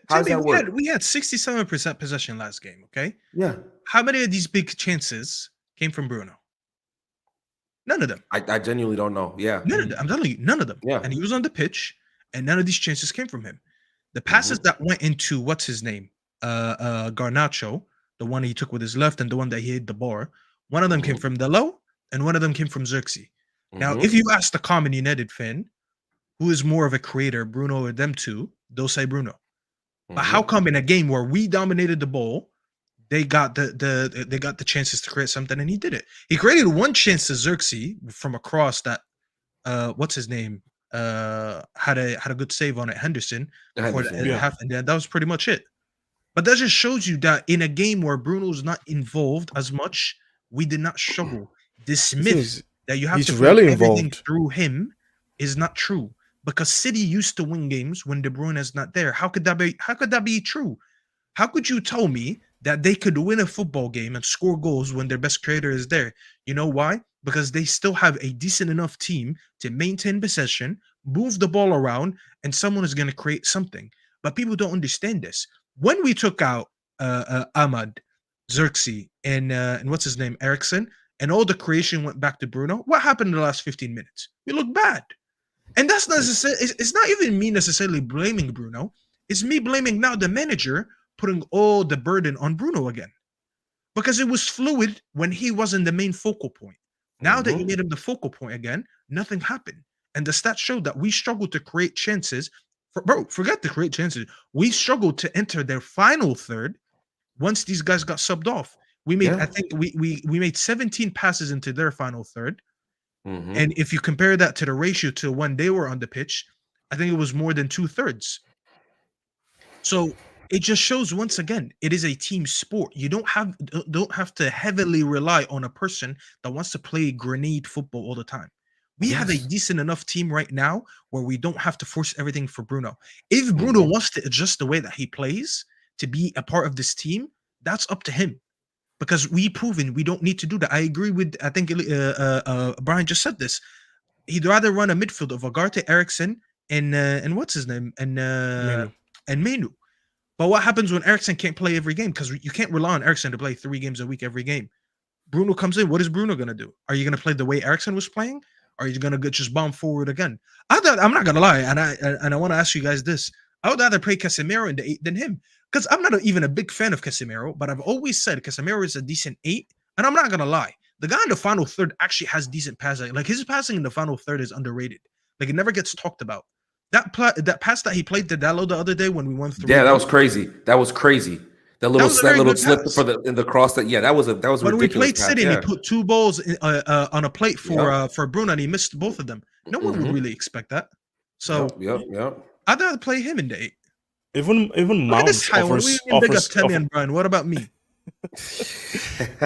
How does that work? We had 67% possession last game, okay? Yeah. How many of these big chances came from Bruno? None of them. I genuinely don't know. Yeah. None of them. I'm telling you, none of them. Yeah. And he was on the pitch, and none of these chances came from him. The passes that went into what's his name? Garnacho, the one he took with his left and the one that he hit the bar. One of them came from Delo, and one of them came from Xerxes. Now, if you ask the common United fan, who is more of a creator, Bruno or them two, they'll say Bruno. But how come in a game where we dominated the ball, they got the chances to create something, and he did it? He created one chance to Xerxes from across that what's his name? Had a good save on it, Henderson, before the Henderson, Yeah. half, and that was pretty much it. But that just shows you that in a game where Bruno's not involved as much, we did not struggle. This The thing myth is, that you have he's to play rarely everything involved. through him is not true. Because City used to win games when De Bruyne is not there. How could that be? How could that be true? How could you tell me that they could win a football game and score goals when their best creator is there? You know why? Because they still have a decent enough team to maintain possession, move the ball around, and someone is going to create something. But people don't understand this. When we took out Ahmad, Xerxes, and what's his name, Ericsson, and all the creation went back to Bruno, what happened in the last 15 minutes? We look bad. And that's not necessarily, it's not even me necessarily blaming Bruno. It's me blaming now the manager putting all the burden on Bruno again. Because it was fluid when he wasn't the main focal point. Now that you made him the focal point again, nothing happened. And the stats showed that we struggled to create chances. Forget to create chances. We struggled to enter their final third once these guys got subbed off. We made, I think we made 17 passes into their final third. And if you compare that to the ratio to when they were on the pitch, I think it was more than 2/3. So it just shows once again, it is a team sport. You don't have to heavily rely on a person that wants to play grenade football all the time. We have a Yes. decent enough team right now where we don't have to force everything for Bruno. If Bruno wants to adjust the way that he plays to be a part of this team, that's up to him. Because we proven we don't need to do that. I agree with, I think Brian just said this. He'd rather run a midfield of Agarte, Ericsson, and what's his name, Menu. and Menu. But what happens when Ericsson can't play every game? Because you can't rely on Ericsson to play 3 games a week every game. Bruno comes in. What is Bruno gonna do? Are you gonna play the way Ericsson was playing? Or are you gonna just bomb forward again? I'm not gonna lie, and I want to ask you guys this. I would rather play Casemiro in the 8 than him. Because I'm not even a big fan of Casemiro, but I've always said Casemiro is a decent 8, and I'm not gonna lie. The guy in the final third actually has decent passing. Like his passing in the final third is underrated. Like it never gets talked about. That pass that he played to Dallo the other day when we won 3. Yeah, that was crazy. That was crazy. That little was a very good slip pass. for the cross. That was a When we ridiculous played pass. City and Yeah. he put 2 balls on a plate for Bruno and he missed both of them. No one would really expect that. So Yep. I'd rather play him in the 8. Even Look at this Mounts high one. We didn't big up Temi and Brian. What about me?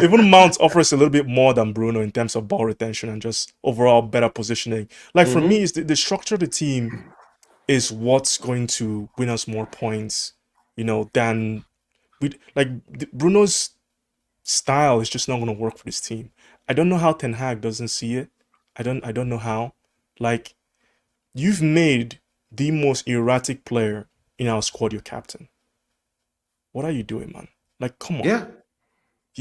even Mounts offers a little bit more than Bruno in terms of ball retention and just overall better positioning. Like for me, is the structure of the team is what's going to win us more points, than Bruno's style is just not going to work for this team. I don't know how Ten Hag doesn't see it. I don't know how. Like, you've made the most erratic player in our squad your captain. What are you doing, man? Like, come on. Yeah.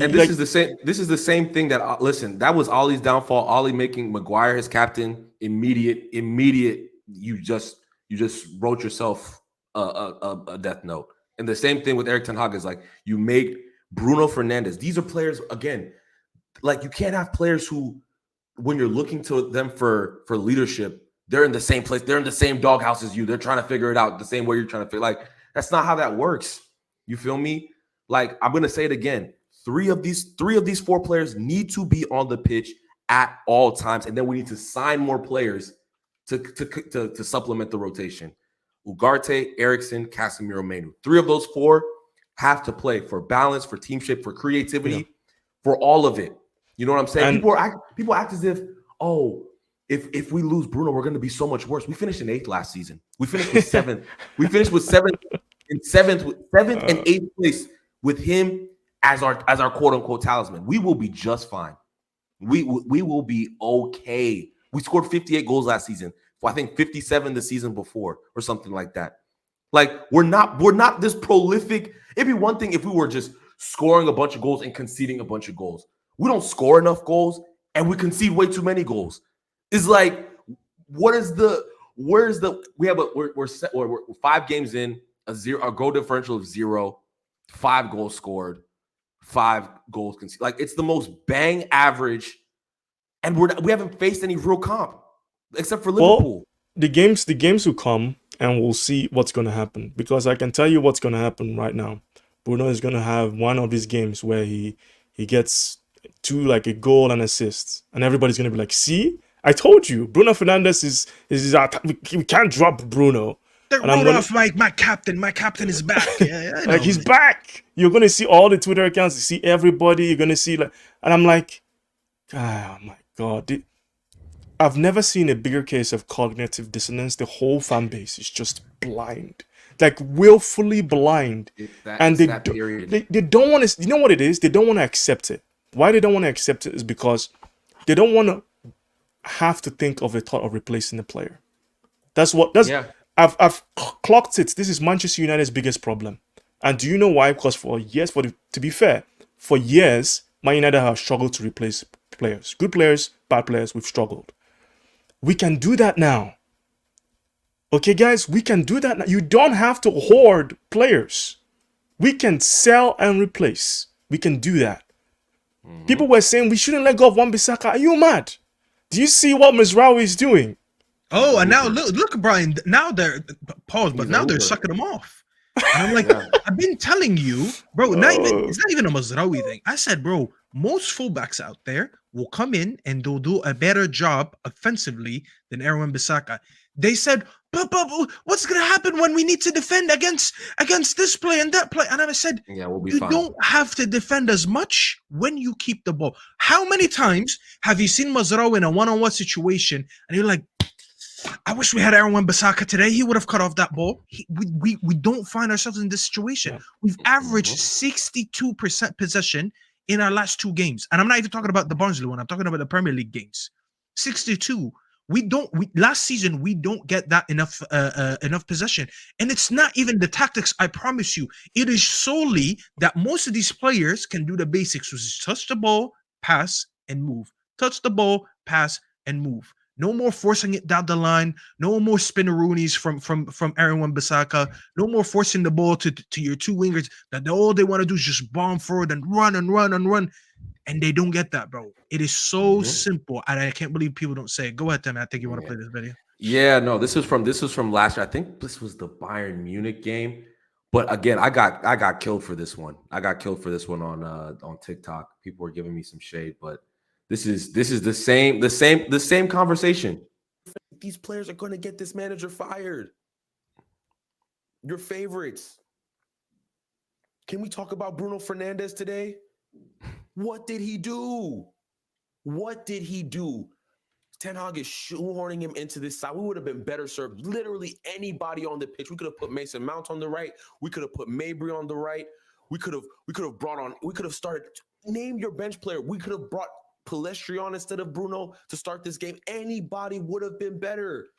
And this is the same. This is the same thing that listen. That was Ollie's downfall. Ollie making Maguire his captain. Immediate. You just wrote yourself a death note. And the same thing with Eric Ten Hag is like you make Bruno Fernandes. These are players again. Like you can't have players who, when you're looking to them for leadership, they're in the same place. They're in the same doghouse as you. They're trying to figure it out the same way you're trying to figure. Like that's not how that works. You feel me? Like I'm gonna say it again. Three of these 4 players need to be on the pitch at all times, and then we need to sign more players to supplement the rotation. Ugarte, Ericsson, Casemiro, Menu. 3 of those 4 have to play for balance, for teamship, for creativity, for all of it. You know what I'm saying? And people act as if, if we lose Bruno, we're going to be so much worse. We finished in 8th last season. We finished with 7th. We finished with 7th and 8th place with him as our quote unquote talisman. We will be just fine. We will be okay. We scored 58 goals last season. I think 57 the season before or something like that. Like we're not this prolific. It'd be one thing if we were just scoring a bunch of goals and conceding a bunch of goals. We don't score enough goals and we concede way too many goals. It's like, we're 5 games in, a goal differential of 0, 5 goals scored, 5 goals conceded. Like it's the most bang average, and we haven't faced any real comp except for Liverpool. Well, the games will come and we'll see what's going to happen, because I can tell you what's going to happen right now. Bruno is going to have one of these games where he gets 2, like a goal and assists, and everybody's going to be like, see, I told you, Bruno Fernandes is we can't drop Bruno. They And I'm wrote gonna, off my captain. My captain is back. Yeah, I know. like, he's back. You're gonna see all the Twitter accounts, you see everybody. You're gonna see, like, and I'm like, oh my god, I've never seen a bigger case of cognitive dissonance. The whole fan base is just blind, like willfully blind, and It's that period. they don't want to. You know what it is? They don't want to accept it. Why they don't want to accept it is because they don't want to have to think of the thought of replacing the player. That's Yeah. I've clocked it. This is Manchester United's biggest problem. And do you know why? Because for years, to be fair, for years, Man United have struggled to replace players. Good players, bad players, we've struggled. We can do that now. Okay, guys, we can do that now. You don't have to hoard players. We can sell and replace. We can do that. People were saying we shouldn't let go of Wan-Bissaka. Are you mad? Do you see what Mizraoui is doing? Oh, and now look, Brian. Now they're pause, but He's now they're over. sucking him off. And I'm like, Yeah. I've been telling you, bro. It's not even a Mazraoui thing. I said, bro, most fullbacks out there will come in and they'll do a better job offensively than Erwan Bissaka. They said, but what's gonna happen when we need to defend against this play and that play? And I said, Yeah, we'll be you fine. don't have to defend as much when you keep the ball. How many times have you seen Mazraoui in a one-on-one situation and you're like, I wish we had Erwan Bissaka today. He would have cut off that ball. We don't find ourselves in this situation. Yeah. We've averaged 62% possession in our last 2 games. And I'm not even talking about the Barnsley one. I'm talking about the Premier League games. 62. Last season we don't get that enough possession. And it's not even the tactics, I promise you. It is solely that most of these players can do the basics, which is touch the ball, pass, and move. Touch the ball, pass, and move. No more forcing it down the line. No more spinneroonies from Aaron Wan-Bissaka. No more forcing the ball to your 2 wingers. That all they want to do is just bomb forward and run and run and run. And they don't get that, bro. It is so simple. And I can't believe people don't say it. Go ahead, Temi. I think you want to play this video. Yeah, no, this was from last year. I think this was the Bayern Munich game. But again, I got killed for this one. I got killed for this one on TikTok. People were giving me some shade, but this is the same conversation. These players are going to get this manager fired. Your favorites. Can we talk about Bruno Fernandes today? What did he do? What did he do? Ten Hag is shoehorning him into this side. We would have been better served. Literally anybody on the pitch. We could have put Mason Mount on the right. We could have put Mabry on the right. We could have started. Name your bench player. We could have brought Pellistri on instead of Bruno to start this game. Anybody would have been better.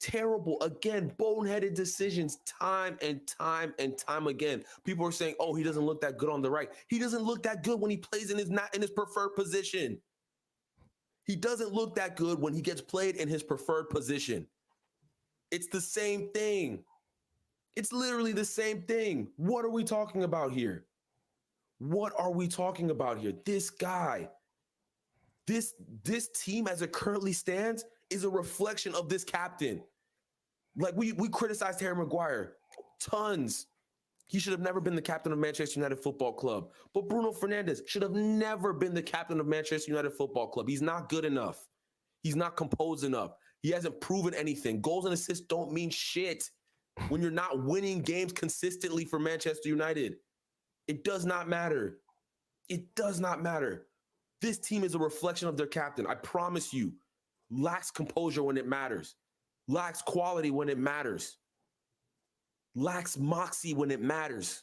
Terrible. Again, boneheaded decisions time and time and time again. People are saying, oh, he doesn't look that good on the right. He doesn't look that good when he plays not in his preferred position. He doesn't look that good when he gets played in his preferred position. It's the same thing. It's literally the same thing. What are we talking about here? What are we talking about here? This guy, this team as it currently stands is a reflection of this captain. Like we criticized Harry Maguire tons. He should have never been the captain of Manchester United Football Club. But Bruno Fernandes should have never been the captain of Manchester United Football Club. He's not good enough. He's not composed enough. He hasn't proven anything. Goals and assists don't mean shit when you're not winning games consistently for Manchester United. It does not matter. It does not matter. This team is a reflection of their captain. I promise you. Lacks composure when it matters. Lacks quality when it matters. Lacks moxie when it matters.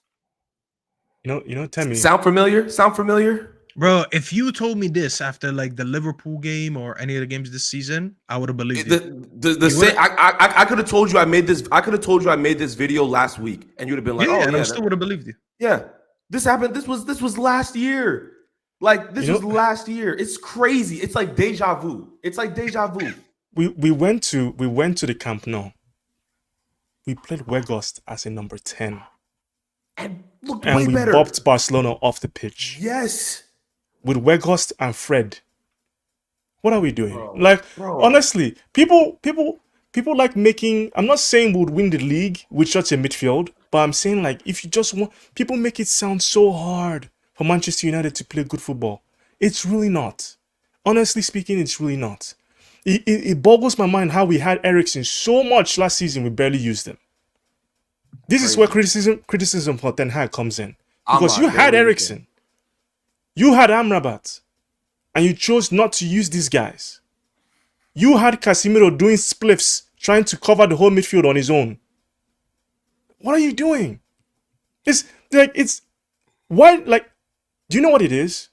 You know, Temi. Sound familiar? Sound familiar? Bro, if you told me this after like the Liverpool game or any of the games this season, I would have believed it. The same. I could have told you I made this. I could have told you I made this video last week, and you'd have been like, Yeah, "Oh, and yeah, I still would have believed you. yeah, this happened. This was last year. Like this was last year. It's crazy. It's like deja vu. It's like deja vu. We went to the Camp Nou. We played Weghorst as a number 10. And looked And way we better. bopped Barcelona off the pitch. Yes. With Weghorst and Fred. What are we doing? Bro. Honestly, people like making, I'm not saying we would win the league with such a midfield, but I'm saying like if you just want, people make it sound so hard for Manchester United to play good football. It's really not. Honestly speaking, it's really not. It boggles my mind how we had Eriksen so much last season, we barely used him. This is where criticism for Ten Hag comes in. Because you had Eriksen, you had Amrabat, and you chose not to use these guys. You had Casemiro doing spliffs, trying to cover the whole midfield on his own. What are you doing? Why, like, do you know what it is?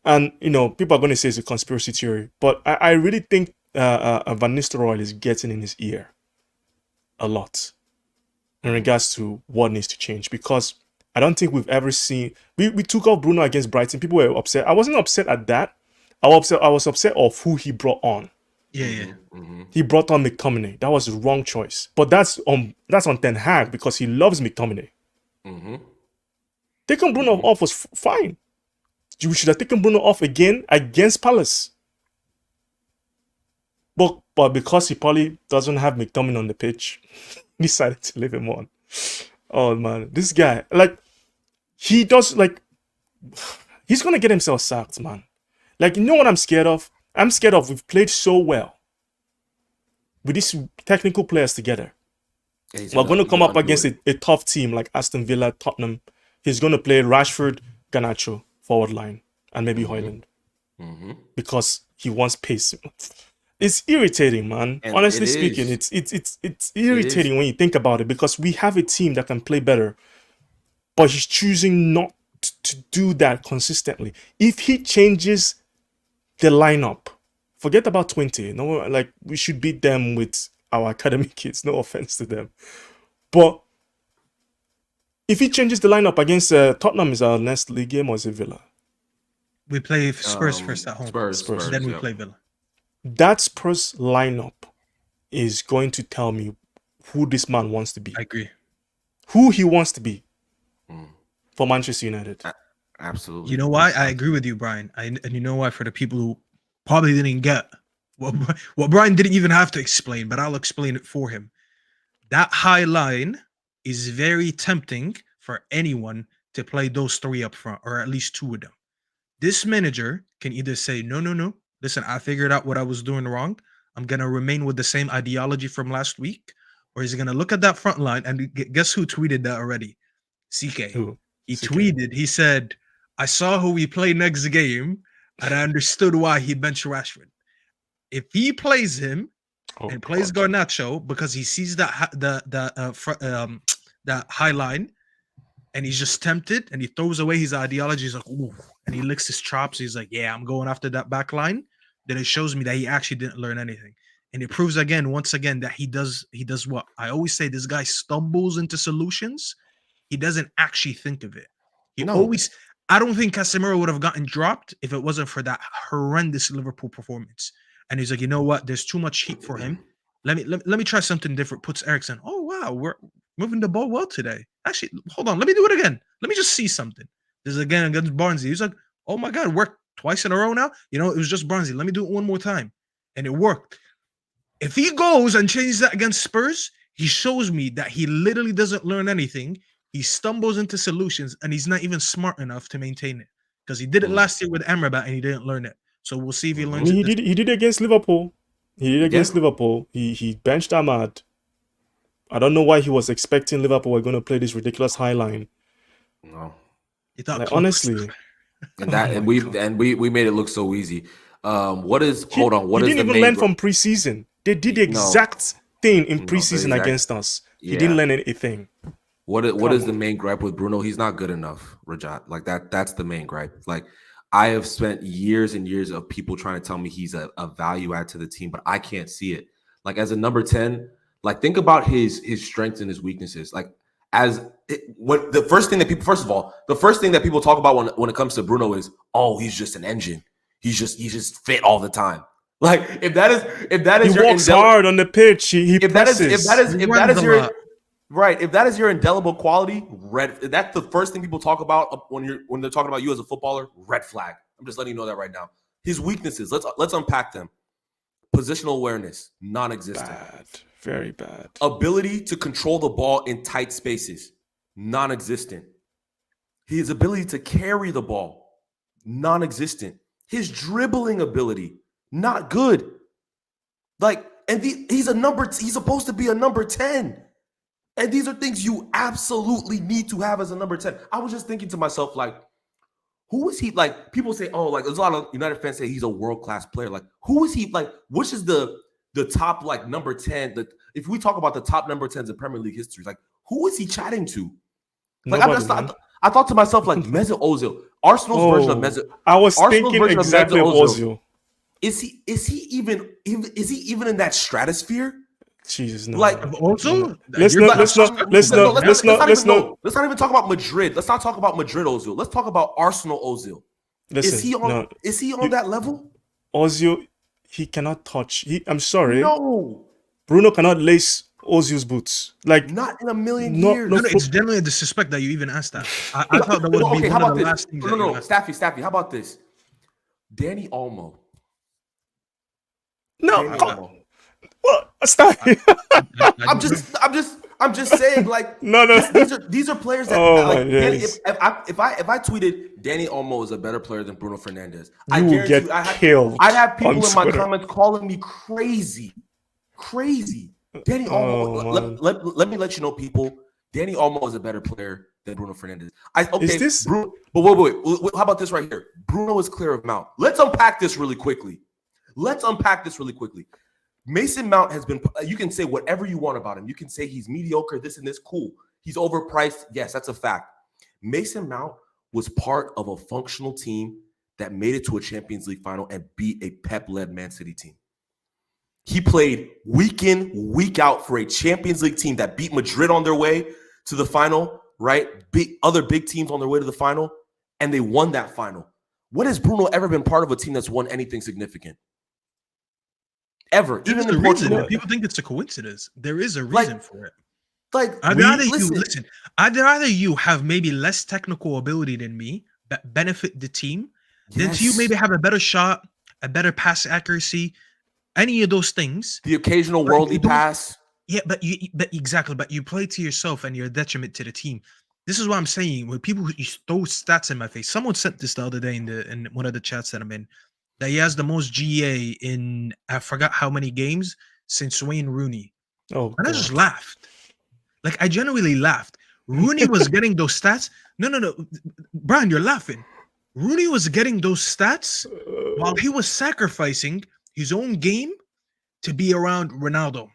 And, people are going to say it's a conspiracy theory, but I really think Van Nistelrooy is getting in his ear a lot in regards to what needs to change, because I don't think we've ever seen... We took off Bruno against Brighton. People were upset. I wasn't upset at that. I was upset of who he brought on. Yeah. He brought on McTominay. That was the wrong choice. But that's on Ten Hag because he loves McTominay. Taking Bruno off was fine. You should have taken Bruno off again against Palace. But because he probably doesn't have McTominay on the pitch, he decided to leave him on. Oh man, this guy, he's gonna get himself sacked, man. Like, you know what I'm scared of? I'm scared of we've played so well with these technical players together. We're going to come up against a tough team like Aston Villa, Tottenham. He's going to play Rashford, Garnacho, forward line, and maybe Højlund. Because he wants pace. It's irritating, man. And honestly speaking, it's irritating when you think about it, because we have a team that can play better, but he's choosing not to do that consistently. If he changes the lineup, forget about 20. No, like, we should beat them with our academy kids. No offense to them, but if he changes the lineup against Tottenham, is our next league game, or is it Villa? We play Spurs first at home. Spurs. Then we play Villa. That Spurs lineup is going to tell me who this man wants to be. I agree. Who he wants to be for Manchester United. Absolutely. You know why? I agree with you, Brian. And you know why? For the people who probably didn't get what Brian didn't even have to explain, but I'll explain it for him. That high line is very tempting for anyone to play those three up front, or at least two of them. This manager can either say, no, listen, I figured out what I was doing wrong. I'm going to remain with the same ideology from last week. Or he's going to look at that front line, and guess who tweeted that already? CK. Who? He tweeted, he said, I saw who we play next game, and I understood why he benched Rashford. If he plays him and plays Garnacho because he sees that high line, and he's just tempted, and he throws away his ideology, he's like, ooh, and he licks his chops. He's like, yeah, I'm going after that back line. Then it shows me that he actually didn't learn anything. And it proves once again, that he does what I always say, this guy stumbles into solutions. He doesn't actually think of it. I don't think Casemiro would have gotten dropped if it wasn't for that horrendous Liverpool performance. And he's like, you know what? There's too much heat for him. Let me try something different. Puts Eriksen. Oh wow, we're moving the ball well today. Actually, hold on. Let me do it again. Let me just see something. This is again against Barnsley. He's like, oh my God, worked twice in a row now. It was just Barnsley. Let me do it one more time. And it worked. If he goes and changes that against Spurs, he shows me that he literally doesn't learn anything. He stumbles into solutions, and he's not even smart enough to maintain it, because he did it last year with Amrabat and he didn't learn it. So we'll see if he learns it. He did it against Liverpool. Liverpool. He benched Ahmad. I don't know why he was expecting Liverpool were going to play this ridiculous high line. No, honestly, and we made it look so easy. What is he didn't even learn from preseason. They did the exact thing in preseason against us. He didn't learn anything. What is the main gripe with Bruno? He's not good enough, Rajat. Like that's the main gripe. Like, I have spent years and years of people trying to tell me he's a value add to the team, but I can't see it. Like, as a number 10, like, think about his strengths and his weaknesses. Like, the first thing that people talk about when it comes to Bruno is, oh, he's just an engine. He's just fit all the time. Like, if that is he walks hard on the pitch. He presses. If that is your indelible quality, that's the first thing people talk about when they're talking about you as a footballer. Red flag. I'm just letting you know that right now. His weaknesses, let's unpack them. Positional awareness, non-existent. Bad. Very bad. Ability to control the ball in tight spaces, non-existent. His ability to carry the ball, non-existent. His dribbling ability, not good. Like, and he's supposed to be a number 10. And these are things you absolutely need to have as a number 10. I was just thinking to myself, like, who is he? Like, people say, oh, like, there's a lot of United fans say he's a world-class player. Like, who is he? Like, which is the top, like, number 10? If we talk about the top number 10s in Premier League history, like, who is he chatting to? Like, I thought to myself, like, Mesut Ozil, Arsenal's version of Mesut. I was Arsenal's thinking version of exactly of Ozil. Is he even in that stratosphere? Jesus, no. Like, also, let's not even talk about Madrid. Let's not talk about Madrid Ozil. Let's talk about Arsenal Ozil. Listen, is he on that level? Ozil, he cannot touch. I'm sorry. No. Bruno cannot lace Ozil's boots. Like, not in a million years. No, it's generally a disrespect that you even asked that. I thought that would be one of the last things. No, Staffy. How about this? Danny Olmo. No, what? Stop. I'm just saying, like, no. These are players that, like, if I tweeted Danny Olmo is a better player than Bruno Fernandes, I will get killed. I'd have people in my Twitter. comments calling me crazy. Danny Olmo. Let me let you know, people. Danny Olmo is a better player than Bruno Fernandes. Is this? Bruno, but wait. How about this right here? Bruno is clear of Mount. Let's unpack this really quickly. Mason Mount has been, you can say whatever you want about him. You can say he's mediocre, this and this, cool. He's overpriced. Yes, that's a fact. Mason Mount was part of a functional team that made it to a Champions League final and beat a Pep-led Man City team. He played week in, week out for a Champions League team that beat Madrid on their way to the final, right? Other big teams on their way to the final, and they won that final. When has Bruno ever been part of a team that's won anything significant? Ever. Even in Portugal. People think it's a coincidence. There is a reason for it. Like, I'd rather you have maybe less technical ability than me that benefit the team than to you maybe have a better shot, a better pass accuracy, any of those things. The occasional worldly pass. Yeah, but you play to yourself and you're a detriment to the team. This is what I'm saying. When people throw stats in my face, someone sent this the other day in one of the chats that I'm in. That he has the most GA in, I forgot how many games, since Wayne Rooney. Oh, and I just laughed. Like, I genuinely laughed. Rooney was getting those stats. No. Brian, you're laughing. Rooney was getting those stats while he was sacrificing his own game to be around Ronaldo,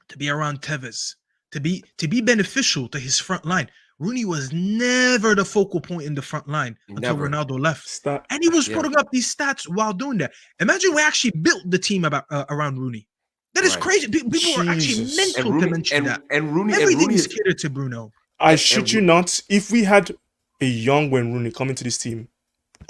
to be around Tevez, to be beneficial to his front line. Rooney was never the focal point in the front line until Ronaldo left. And he was putting up these stats while doing that. Imagine we actually built the team around Rooney. That is crazy. People are actually mental to mention that. And Rooney, everything is catered to Bruno. I shit you not. If we had a young Wayne Rooney coming to this team,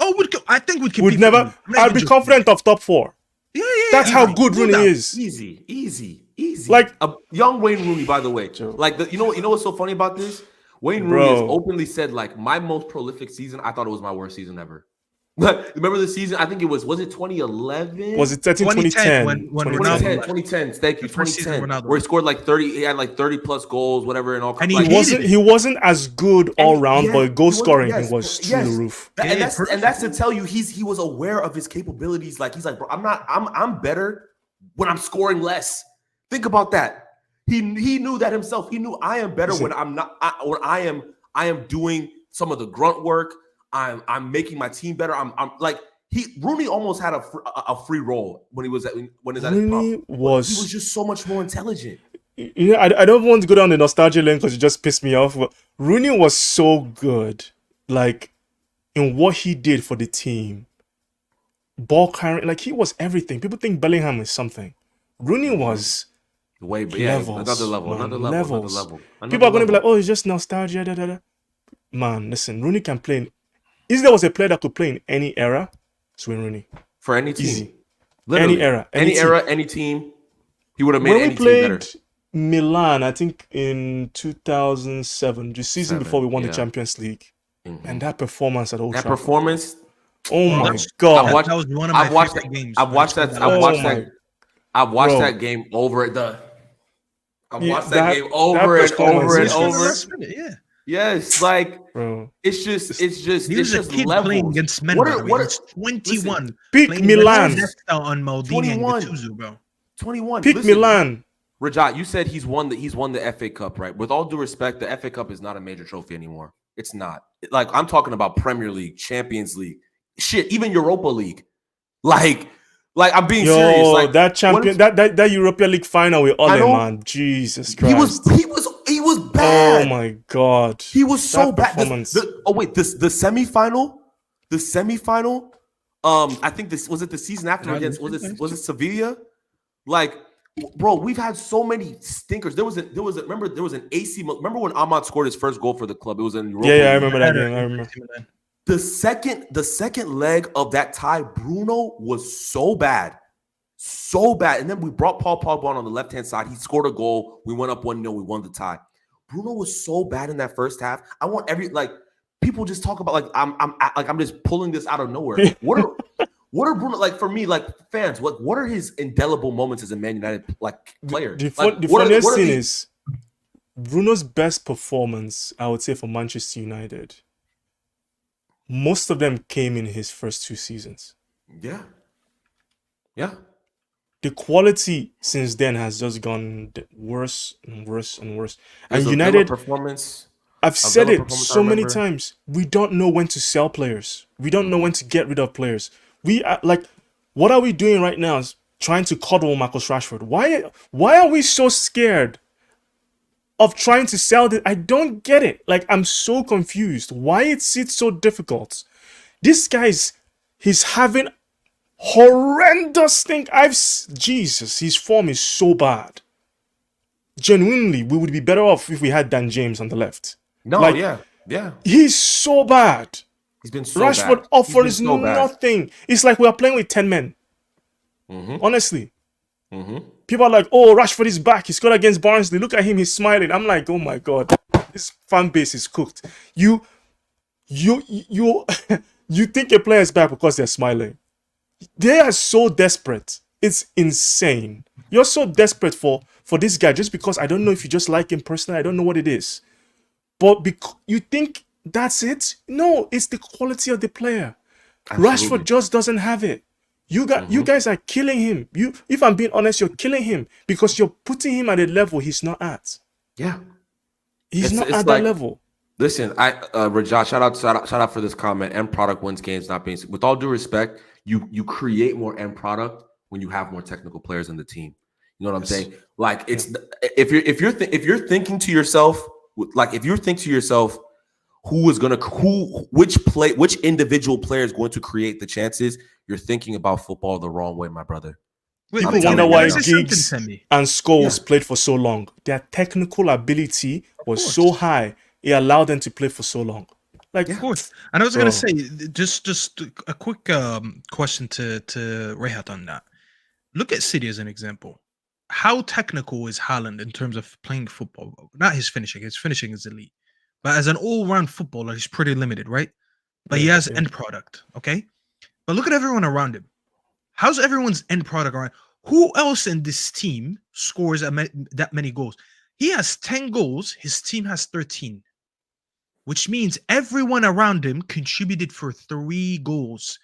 I think we'd never. I'd be confident of top 4. Yeah. That's how good Rooney is. Easy. Like a young Wayne Rooney, by the way. Like, you know what's so funny about this? Wayne Rooney has openly said, like, my most prolific season, I thought it was my worst season ever. Remember the season? I think it was it 2011? Was it 2010? When 2010. Thank you. 2010. Where he scored like 30, he had like 30 plus goals, whatever, and all. And he wasn't as good all round, but goal scoring he was through the roof. And that's to tell you he was aware of his capabilities. Like, he's like, bro, I'm better when I'm scoring less. Think about that. He knew that himself. He knew I am better when I'm not. When I am doing some of the grunt work. I'm making my team better. I'm like Rooney almost had a free roll when he was at his prime. He was just so much more intelligent. Yeah, I don't want to go down the nostalgia lane because it just pissed me off. But Rooney was so good, like, in what he did for the team. Ball carrying, like, he was everything. People think Bellingham is something. Rooney was. Another level. People are going to be like, oh, it's just nostalgia. Man, listen, Rooney can play in. If there was a player that could play in any era, it's Wayne Rooney. For any team. Easy. Literally. Any era, any team. He would have made any team better. When we played Milan, I think in 2007, the season before we won the Champions League, and that performance at Old Trafford. That performance. Oh my God! That was one of my favorite games. I've watched that game over at the. I've watched that game over and over and over. Yeah. Yes, like bro. it's just He was a kid levels. playing against men, What by are the way. what He's are 21, listen, Pick playing against Milan. Nesta on Maldini 21. and Gattuso, bro. 21. Pick Listen, Milan. Rajat, you said he's won the FA Cup, right? With all due respect, the FA Cup is not a major trophy anymore. It's not. Like I'm talking about Premier League, Champions League, shit, even Europa League. Like I'm being serious. Yo, Like that champion, that European League final with Ole, Final, man. Jesus he was Christ. bad. Oh my God. He was so That bad. performance. The semifinal, I think this was it. The season after against was it Sevilla? Like, bro, we've had so many stinkers. There was an AC. Remember when Ahmad scored his first goal for the club? It was in Europa. Yeah, I League. remember that game. I remember. The second leg of that tie, Bruno was so bad. And then we brought Paul Pogba on the left-hand side. He scored a goal. We went up 1-0. We won the tie. Bruno was so bad in that first half. I want people just talk about I'm just pulling this out of nowhere. What are Bruno like for me? Like fans, what are his indelible moments as a Man United player? The Like, funniest thing is Bruno's best performance, I would say, for Manchester United. Most of them came in his first 2 seasons. Yeah. The quality since then has just gone worse and worse and worse. And There's a United performance. I've said it so many times. We don't know when to sell players. We don't know when to get rid of players. We are what are we doing right now? Is trying to coddle Marcus Rashford. Why are we so scared of trying to sell this? I don't get it. Like I'm so confused. Why it's so difficult? This guy's he's having horrendous thing. Jesus, his form is so bad. Genuinely, we would be better off if we had Dan James on the left. No, yeah. He's so bad. He's been so Rashford bad. offers nothing. It's like we are playing with 10 men. Honestly. People are like, oh, Rashford is back. He scored against Barnsley. Look at him. He's smiling. I'm like, oh my God. This fan base is cooked. You think a player is back because they're smiling. They are so desperate. It's insane. You're so desperate for this guy just because I don't know if you just like him personally. I don't know what it is. But you think that's it? No, it's the quality of the player. Absolutely. Rashford just doesn't have it. You guys are killing him. If I'm being honest, you're killing him because you're putting him at a level he's not at. Yeah. He's not at that level. Listen, Rajat, shout out for this comment. End product wins games, not being. With all due respect, you create more end product when you have more technical players in the team. You know what I'm saying? Like it's if you're thinking to yourself, which individual player is going to create the chances, you're thinking about football the wrong way, my brother. People wonder why Giggs and Scholes played for so long. Their technical ability was so high, it allowed them to play for so long. Like, of course. And I was gonna say, just a quick question to Rehat on that. Look at City as an example. How technical is Haaland in terms of playing football? Not his finishing. His finishing is elite. But as an all-round footballer, he's pretty limited, right? But he has end product, okay? But look at everyone around him. How's everyone's end product around? Who else in this team scores that many goals? He has 10 goals. His team has 13. Which means everyone around him contributed for 3 goals.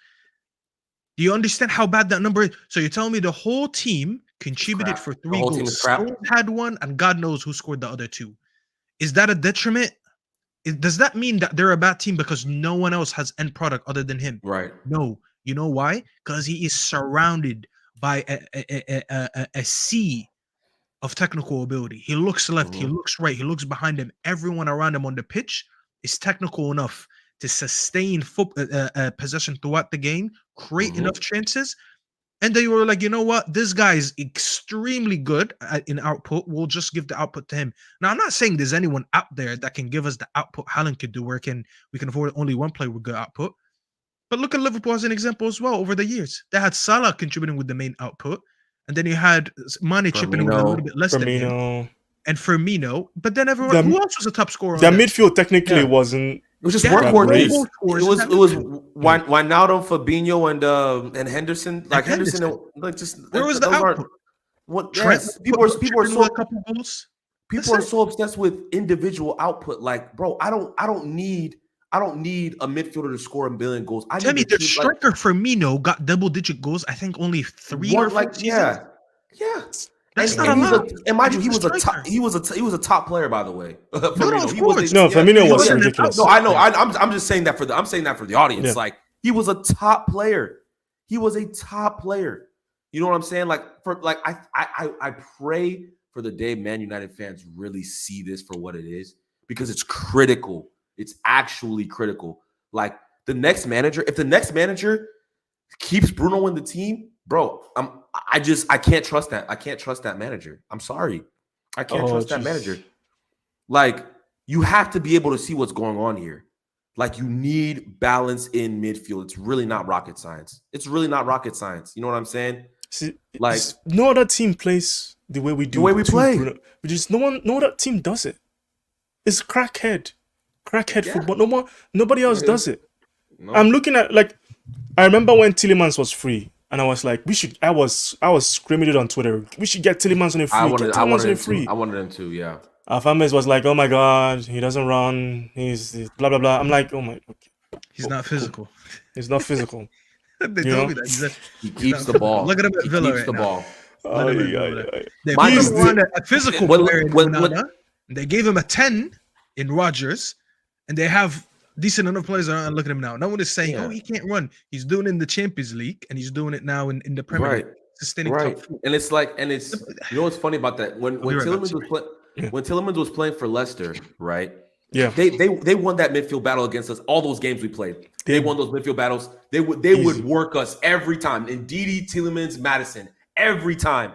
Do you understand how bad that number is? So you're telling me the whole team contributed for 3 goals. Stones had 1, and God knows who scored the other 2. Is that a detriment? Does that mean that they're a bad team because no one else has end product other than him? Right. No. You know why? Because he is surrounded by a sea of technical ability. He looks left, he looks right, he looks behind him. Everyone around him on the pitch is technical enough to sustain possession throughout the game, create enough chances. And they were like, you know what? This guy is extremely good in output. We'll just give the output to him. Now, I'm not saying there's anyone out there that can give us the output Haaland could do, where we can afford only one player with good output. But look at Liverpool as an example as well over the years. They had Salah contributing with the main output. And then you had Mane chipping in with a little bit less than him. And Firmino. But then everyone, who else was a top scorer? The midfield technically wasn't. It was just workhorse. It was Wijnaldum, Fabinho, and Henderson. Like Henderson, like just where was the output? What? Yes, people were so. A couple goals. People are so obsessed with individual output. Like, bro, I don't need a midfielder to score a billion goals. I Temi, need the to keep striker Firmino got double-digit goals. I think only 3 or 4 seasons. yeah. That's not And a he's lot. and mind you, He's a striker. he was a top player, by the way. No, Firmino. of He was course. No, Firmino He was wasn't an ridiculous. no, output I know. player. I'm just saying that for the audience. Yeah. Like, he was a top player. He was a top player. You know what I'm saying? Like, I pray for the day Man United fans really see this for what it is, because it's critical. It's actually critical. Like, the next manager, if the next manager keeps Bruno in the team, bro, I can't trust that. I can't trust that manager. I'm sorry. I can't trust that manager. Like, you have to be able to see what's going on here. Like, you need balance in midfield. It's really not rocket science. It's really not rocket science. You know what I'm saying? See, Like, no other team plays the way we do. the way we play. Bruno. Just no other team does it. It's crackhead Yeah. football. Nobody else does it. No. I'm looking at, like, I remember when Tielemans was free, and I was like, I was screaming it on Twitter. We should get Tielemans on a free. I Get Tielemans on a free. I wanted him to, yeah. Our fanbase was like, "Oh my god, he doesn't run. He's blah blah blah." I'm like, "Oh my, okay. He's not physical. He's not physical." They You told know? me that. He keeps the ball. Look at him at He Villa keeps right the now. ball. Oh, Look at him, yeah, look at yeah. him. They Mind put him you, on a physical when- player in when- Onana, and they gave him a 10 in Rodgers, and they have decent enough players around. Look at him now. No one is saying, Yeah. "Oh, he can't run." He's doing it in the Champions League, and he's doing it now in the Premier Right. League. Sustaining Right. top four. And it's like, you know what's funny about that? When be right back, Tielemans was sorry. playing, Yeah. when Tielemans was playing for Leicester, right? Yeah, They won that midfield battle against us. All those games we played, they won those midfield battles. They would work us every time. And Ndidi, Tielemans, Madison, every time.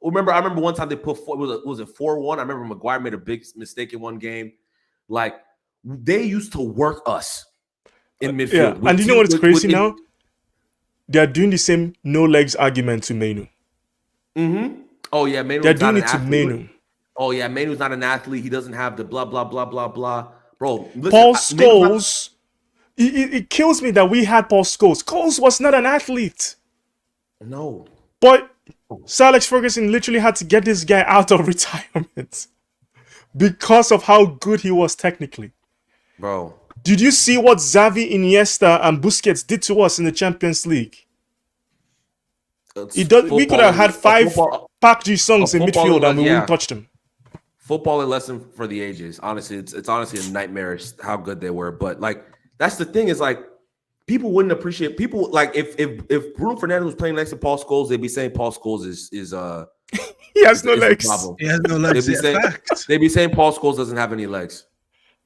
I remember one time they put was it 4-1? I remember Maguire made a big mistake in one game. Like, they used to work us in midfield. yeah. And you know what's crazy now? They are doing the same no legs argument to Menu. Mm-hmm. Oh yeah, Manu's They're not doing an it to athlete. Menu. Oh yeah, Manu's not an athlete. He doesn't have the blah blah blah blah blah. Bro, listen, Paul Manu's not- Scholes. It kills me that we had Paul Scholes. Scholes was not an athlete, No, but Sir Alex Ferguson literally had to get this guy out of retirement because of how good he was technically. bro. Did you see what Xavi, Iniesta, and Busquets did to us in the Champions League? We could have had 5 Park Ji songs in football midfield and we yeah. wouldn't touch them. Football a lesson for the ages. Honestly, it's honestly a nightmare how good they were. But like, that's the thing is, like, people wouldn't appreciate people like if Bruno Fernandes was playing next to Paul Scholes, they'd be saying Paul Scholes is He has no is the legs. problem. He has no legs. They'd be Yeah, saying facts. they'd be saying Paul Scholes doesn't have any legs.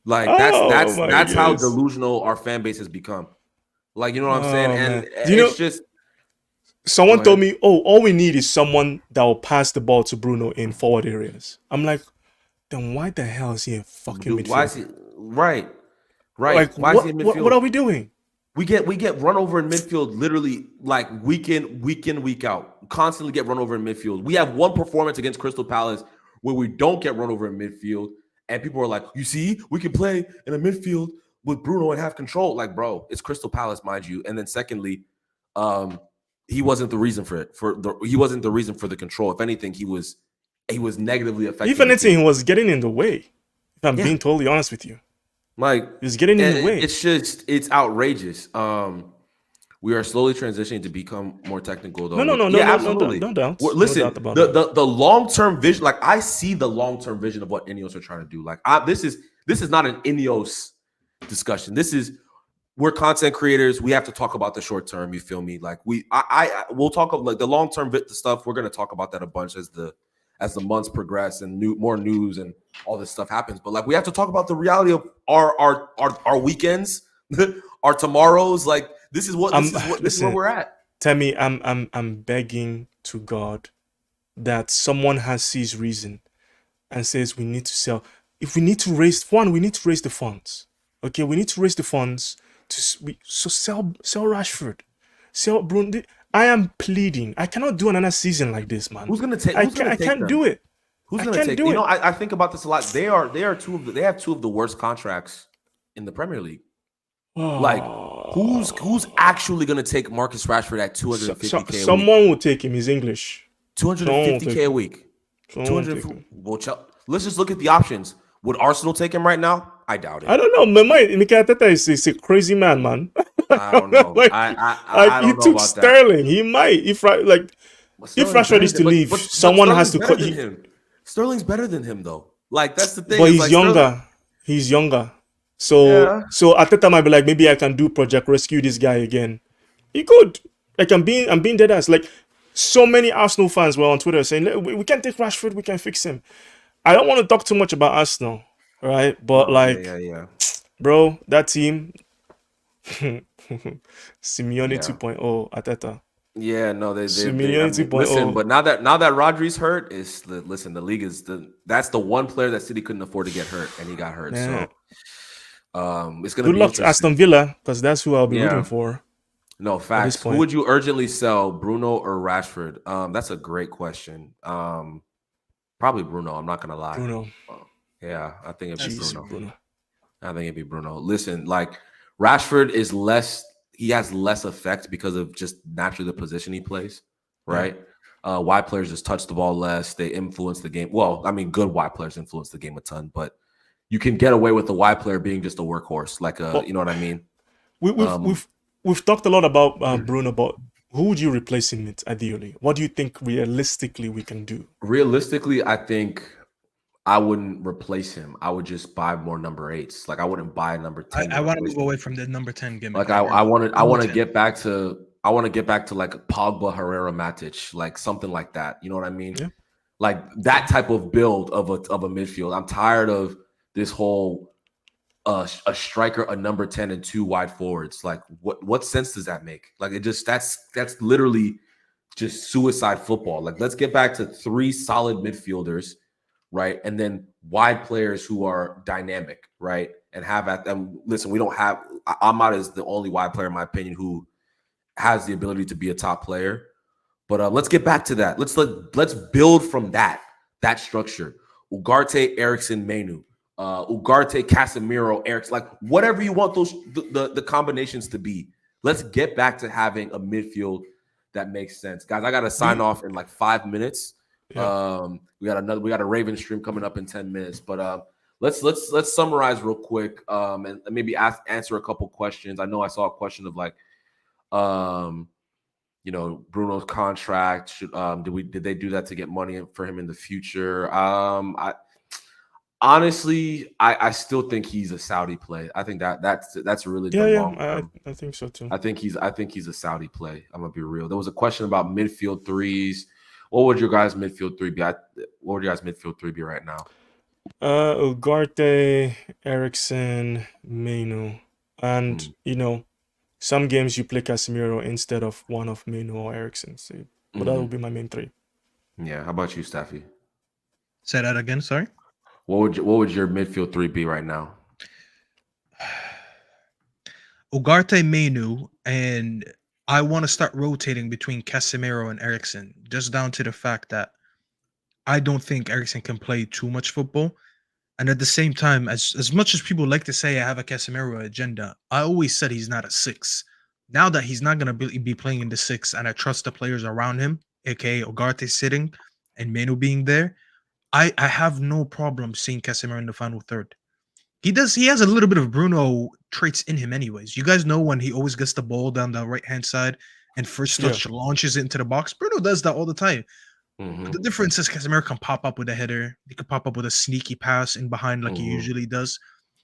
Like, Oh, that's my how goodness. delusional our fan base has become. Like, you know what I'm Oh, saying? man. And Do you know- it's just Someone Go told me, "Oh, all we need is someone that will pass the ball to Bruno in forward areas." I'm like, then why the hell is he in fucking dude, midfield? why is he right? Like, Why is he in midfield? what are we doing? We get run over in midfield literally like week in, week out. Constantly get run over in midfield. We have one performance against Crystal Palace where we don't get run over in midfield, and people are like, "You see, we can play in a midfield with Bruno and have control." Like, bro, it's Crystal Palace, mind you. And then secondly, he wasn't the reason for it. He wasn't the reason for the control. If anything, he was negatively affected. If anything, he was getting in the way. If I'm Yeah. being totally honest with you, Like, he was getting in the and way. it's outrageous. We are slowly transitioning to become more technical, though. No, absolutely. no doubt. Well, No listen, doubt about that. the long-term vision, like, I see the long-term vision of what Ineos are trying to do. Like, this is not an Ineos discussion. We're content creators. We have to talk about the short term. You feel me? Like, we'll talk about like the long-term stuff. We're going to talk about that a bunch as the months progress and more news and all this stuff happens. But like, we have to talk about the reality of our weekends, our tomorrows. Like, this is where we're at. Temi, I'm begging to God that someone sees reason and says we need to sell. If we need to raise we need to raise the funds. Okay, we need to raise the funds so sell Rashford, sell Bruno. I am pleading. I cannot do another season like this, man. Who's gonna take? I can't do it. Who's I gonna can't take? do You it. know, I think about this a lot. They have two of the worst contracts in the Premier League. Like, who's actually gonna take Marcus Rashford at 250k a week? Someone will take him. He's English. 250k a week. Someone will take 200. him. Well, Let's just look at the options. Would Arsenal take him right now? I doubt I it. don't know. Mikel Arteta is a crazy man, man. I don't know. Like, I he don't know took about that. Sterling. He might if Rashford is to leave, someone has to cut him. him. Sterling's better than him, though. Like that's the thing. But It's he's like younger. He's younger. So Yeah. so Arteta might be like, maybe I can do Project Rescue this guy again. He could. Like I'm being dead ass. Like so many Arsenal fans were on Twitter saying, we can't take Rashford, we can fix him. I don't want to talk too much about Arsenal, right? But yeah. bro, that team, Simeone Yeah. 2.0 Arteta. Yeah, no, they Simeone 2.0. listen, but now that Rodri's hurt, the league is that's the one player that City couldn't afford to get hurt, and he got hurt. Yeah. So it's gonna Good be luck to Aston Villa, because that's who I'll be rooting for. No, facts. Who point. would you urgently sell, Bruno or Rashford? That's a great question. Probably Bruno. I'm not gonna lie. Bruno. Yeah, I think it'd be Jeez, Bruno. I think it'd be Bruno. Listen, like Rashford is less. He has less effect because of just naturally the position he plays, right? Wide players just touch the ball less. They influence the game. Well, I mean, good wide players influence the game a ton, but you can get away with the wide player being just a workhorse, like you know what I mean? We've talked a lot about Bruno, but who would you replace him with ideally? What do you think realistically we can do? Realistically, I think I wouldn't replace him. I would just buy more number 8s. Like I wouldn't buy a number 10. I want to move away from the number 10 gimmick. Like I want to get back to like Pogba, Herrera, Matic, like something like that. You know what I mean? Yeah. Like that type of build of a midfield. I'm tired of this whole a striker, a number 10, and 2 wide forwards. Like what sense does that make? Like it just that's literally just suicide football. Like let's get back to 3 solid midfielders, right? And then wide players who are dynamic, right? And have at them. Listen, we don't have Ahmad is the only wide player, in my opinion, who has the ability to be a top player. But let's get back to that. Let's build from that structure. Ugarte, Eriksen, Menu. Ugarte, Casemiro, Eriksen, like whatever you want those the combinations to be. Let's get back to having a midfield that makes sense, guys. I got to sign off in like 5 minutes. Yeah. We got a Raven stream coming up in 10 minutes, but let's summarize real quick and maybe answer a couple questions. I know I saw a question of like Bruno's contract. Did they do that to get money for him in the future? Honestly, I still think he's a Saudi play. I think that's really long term. I think so too. I think he's a Saudi play. I'm gonna be real. There was a question about midfield threes. What would your guys' midfield 3 be? What would your guys' midfield 3 be right now? Ugarte, Eriksen, Menu, and some games you play Casemiro instead of one of Menu or Eriksen. So, but that would be my main 3. Yeah. How about you, Staffy? Say that again. Sorry. What would your midfield 3 be right now? Ugarte, Menu, and I want to start rotating between Casemiro and Eriksen, just down to the fact that I don't think Eriksen can play too much football. And at the same time, as much as people like to say I have a Casemiro agenda, I always said he's not a 6. Now that he's not going to be playing in the 6, and I trust the players around him, aka Ugarte sitting and Menu being there, I have no problem seeing Casemiro in the final third. He has a little bit of Bruno traits in him anyways. You guys know when he always gets the ball down the right-hand side and first touch launches it into the box. Bruno does that all the time. But the difference is Casemiro can pop up with a header. He can pop up with a sneaky pass in behind like he usually does.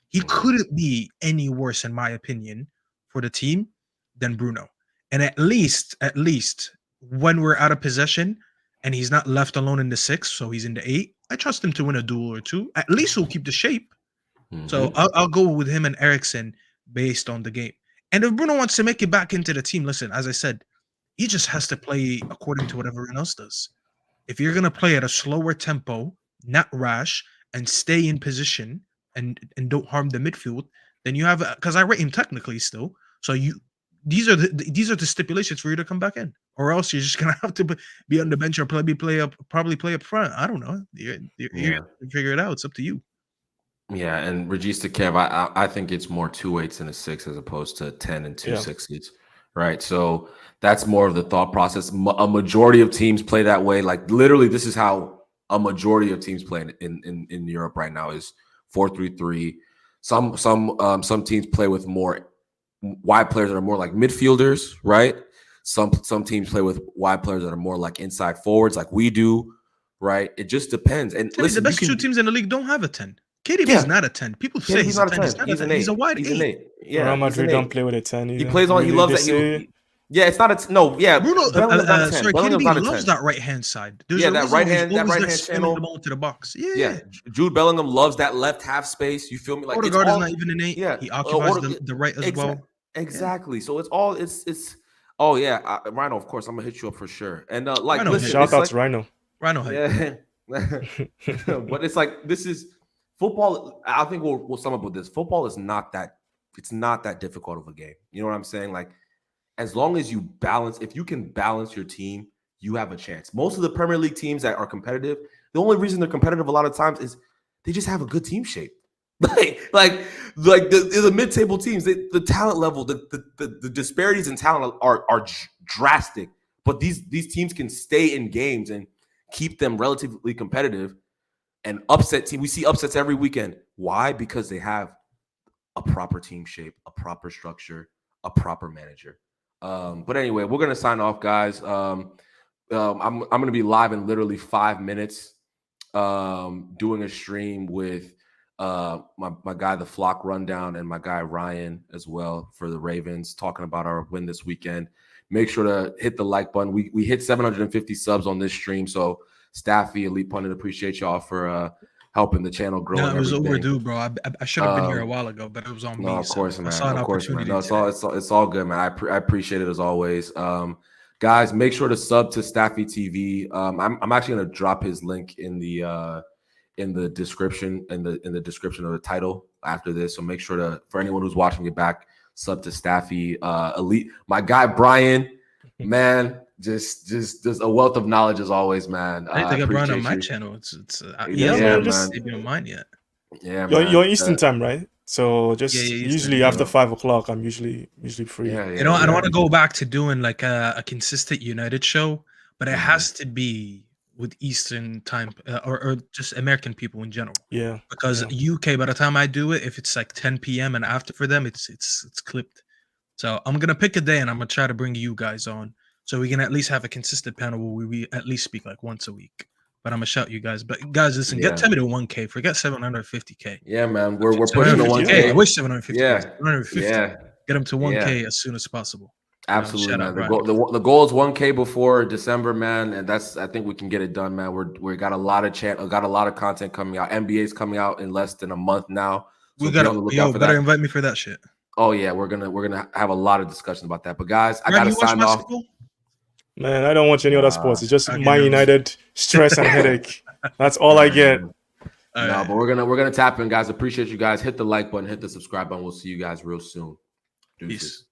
He couldn't be any worse, in my opinion, for the team than Bruno. And at least when we're out of possession and he's not left alone in the 6, so he's in the 8, I trust him to win a duel or 2. At least he'll keep the shape. So I'll go with him and Eriksen based on the game. And if Bruno wants to make it back into the team, listen, as I said, he just has to play according to what everyone else does. If you're going to play at a slower tempo, not rash, and stay in position and don't harm the midfield, then you have, because I rate him technically still. So these are the stipulations for you to come back in, or else you're just going to have to be on the bench or probably play up front. I don't know. You're figure it out. It's up to you. Yeah, and Regista Kev, I think it's more 2 8s and a 6 as opposed to 10 and 2 6s, right? So that's more of the thought process. A majority of teams play that way. Like literally, this is how a majority of teams playing in Europe right now is 4-3-3. Some teams play with more wide players that are more like midfielders, right? Some teams play with wide players that are more like inside forwards, like we do, right? It just depends. And Tell me, listen, the best two teams in the league don't have a 10. KDB is not a 10. People say he's not a 10. He's an 8. He's a wide He's 8. an 8. Yeah, Real he's Madrid an 8. don't play with a 10 either. He plays on. He loves that. Yeah, it's not a no. Yeah, Bruno, Bellingham's not a 10. sorry, Bellingham's KDB not a loves 10. that right hand side. There's Yeah, a that reason right he's hand, that always right there hand spinning channel. the ball into the box. Yeah, Yeah, Jude Bellingham loves that left half space. You feel me? Like Odegaard is not even an 8. Yeah, He occupies the right as well. Exactly. So it's all it's. Oh yeah, Rhino. Of course, I'm gonna hit you up for sure. And like, Rhino, listen, Shout out to Rhino. Rhino height. Yeah, but it's like this is football. I think we'll sum up with this. Football is not that. It's not that difficult of a game. You know what I'm saying? Like, as long as you balance, if you can balance your team, you have a chance. Most of the Premier League teams that are competitive, the only reason they're competitive a lot of times is they just have a good team shape. like the mid-table teams, the talent level, the disparities in talent are drastic. But these teams can stay in games and keep them relatively competitive and upset team. We see upsets every weekend. Why? Because they have a proper team shape, a proper structure, a proper manager. But anyway, we're gonna sign off, guys. I'm gonna be live in literally 5 minutes, doing a stream with my guy, the Flock Rundown, and my guy Ryan as well for the Ravens, talking about our win this weekend. Make sure to hit the like button. We hit 750 subs on this stream, so Staffy, Elite Pundit, appreciate y'all for helping the channel grow. No, it was overdue, bro. I should have been here a while ago, but it was on me. No, of course, man. Of course, man. No, it's all good, man. I appreciate it as always. Guys, make sure to sub to Staffy TV. I'm actually gonna drop his link in the description in the description of the title after this. So make sure to, for anyone who's watching it back, sub to Staffy. Elite, my guy Brian, man. Just a wealth of knowledge as always, man. I think I brought on my channel. It's man. Maybe on mine yet. Yeah, man. You're Eastern time, right? So just Eastern, usually after 5 o'clock, I'm usually free. I don't want to go back to doing like a consistent United show, but it has to be with Eastern time or just American people in general. Yeah, because UK, by the time I do it, if it's like 10 p.m. and after for them, it's clipped. So I'm gonna pick a day and I'm gonna try to bring you guys on. So we can at least have a consistent panel where we at least speak like once a week. But I'm gonna shout you guys. But guys, listen, get Temi to 1K. Forget 750K. Yeah, man. We're pushing to 1K. I wish 750K. Yeah. 750. Yeah. Get them to 1K as soon as possible. Absolutely, man. The goal is 1K before December, man, and I think we can get it done, man. We got a lot of content coming out. NBA's coming out in less than a month now. So we better invite me for that shit. Oh yeah, we're gonna have a lot of discussions about that. But guys, I gotta sign off. Man, I don't watch any other sports. It's just Man United, stress and headache. That's all I get. But we're gonna tap in, guys. Appreciate you guys. Hit the like button, hit the subscribe button. We'll see you guys real soon. Deuces. Peace.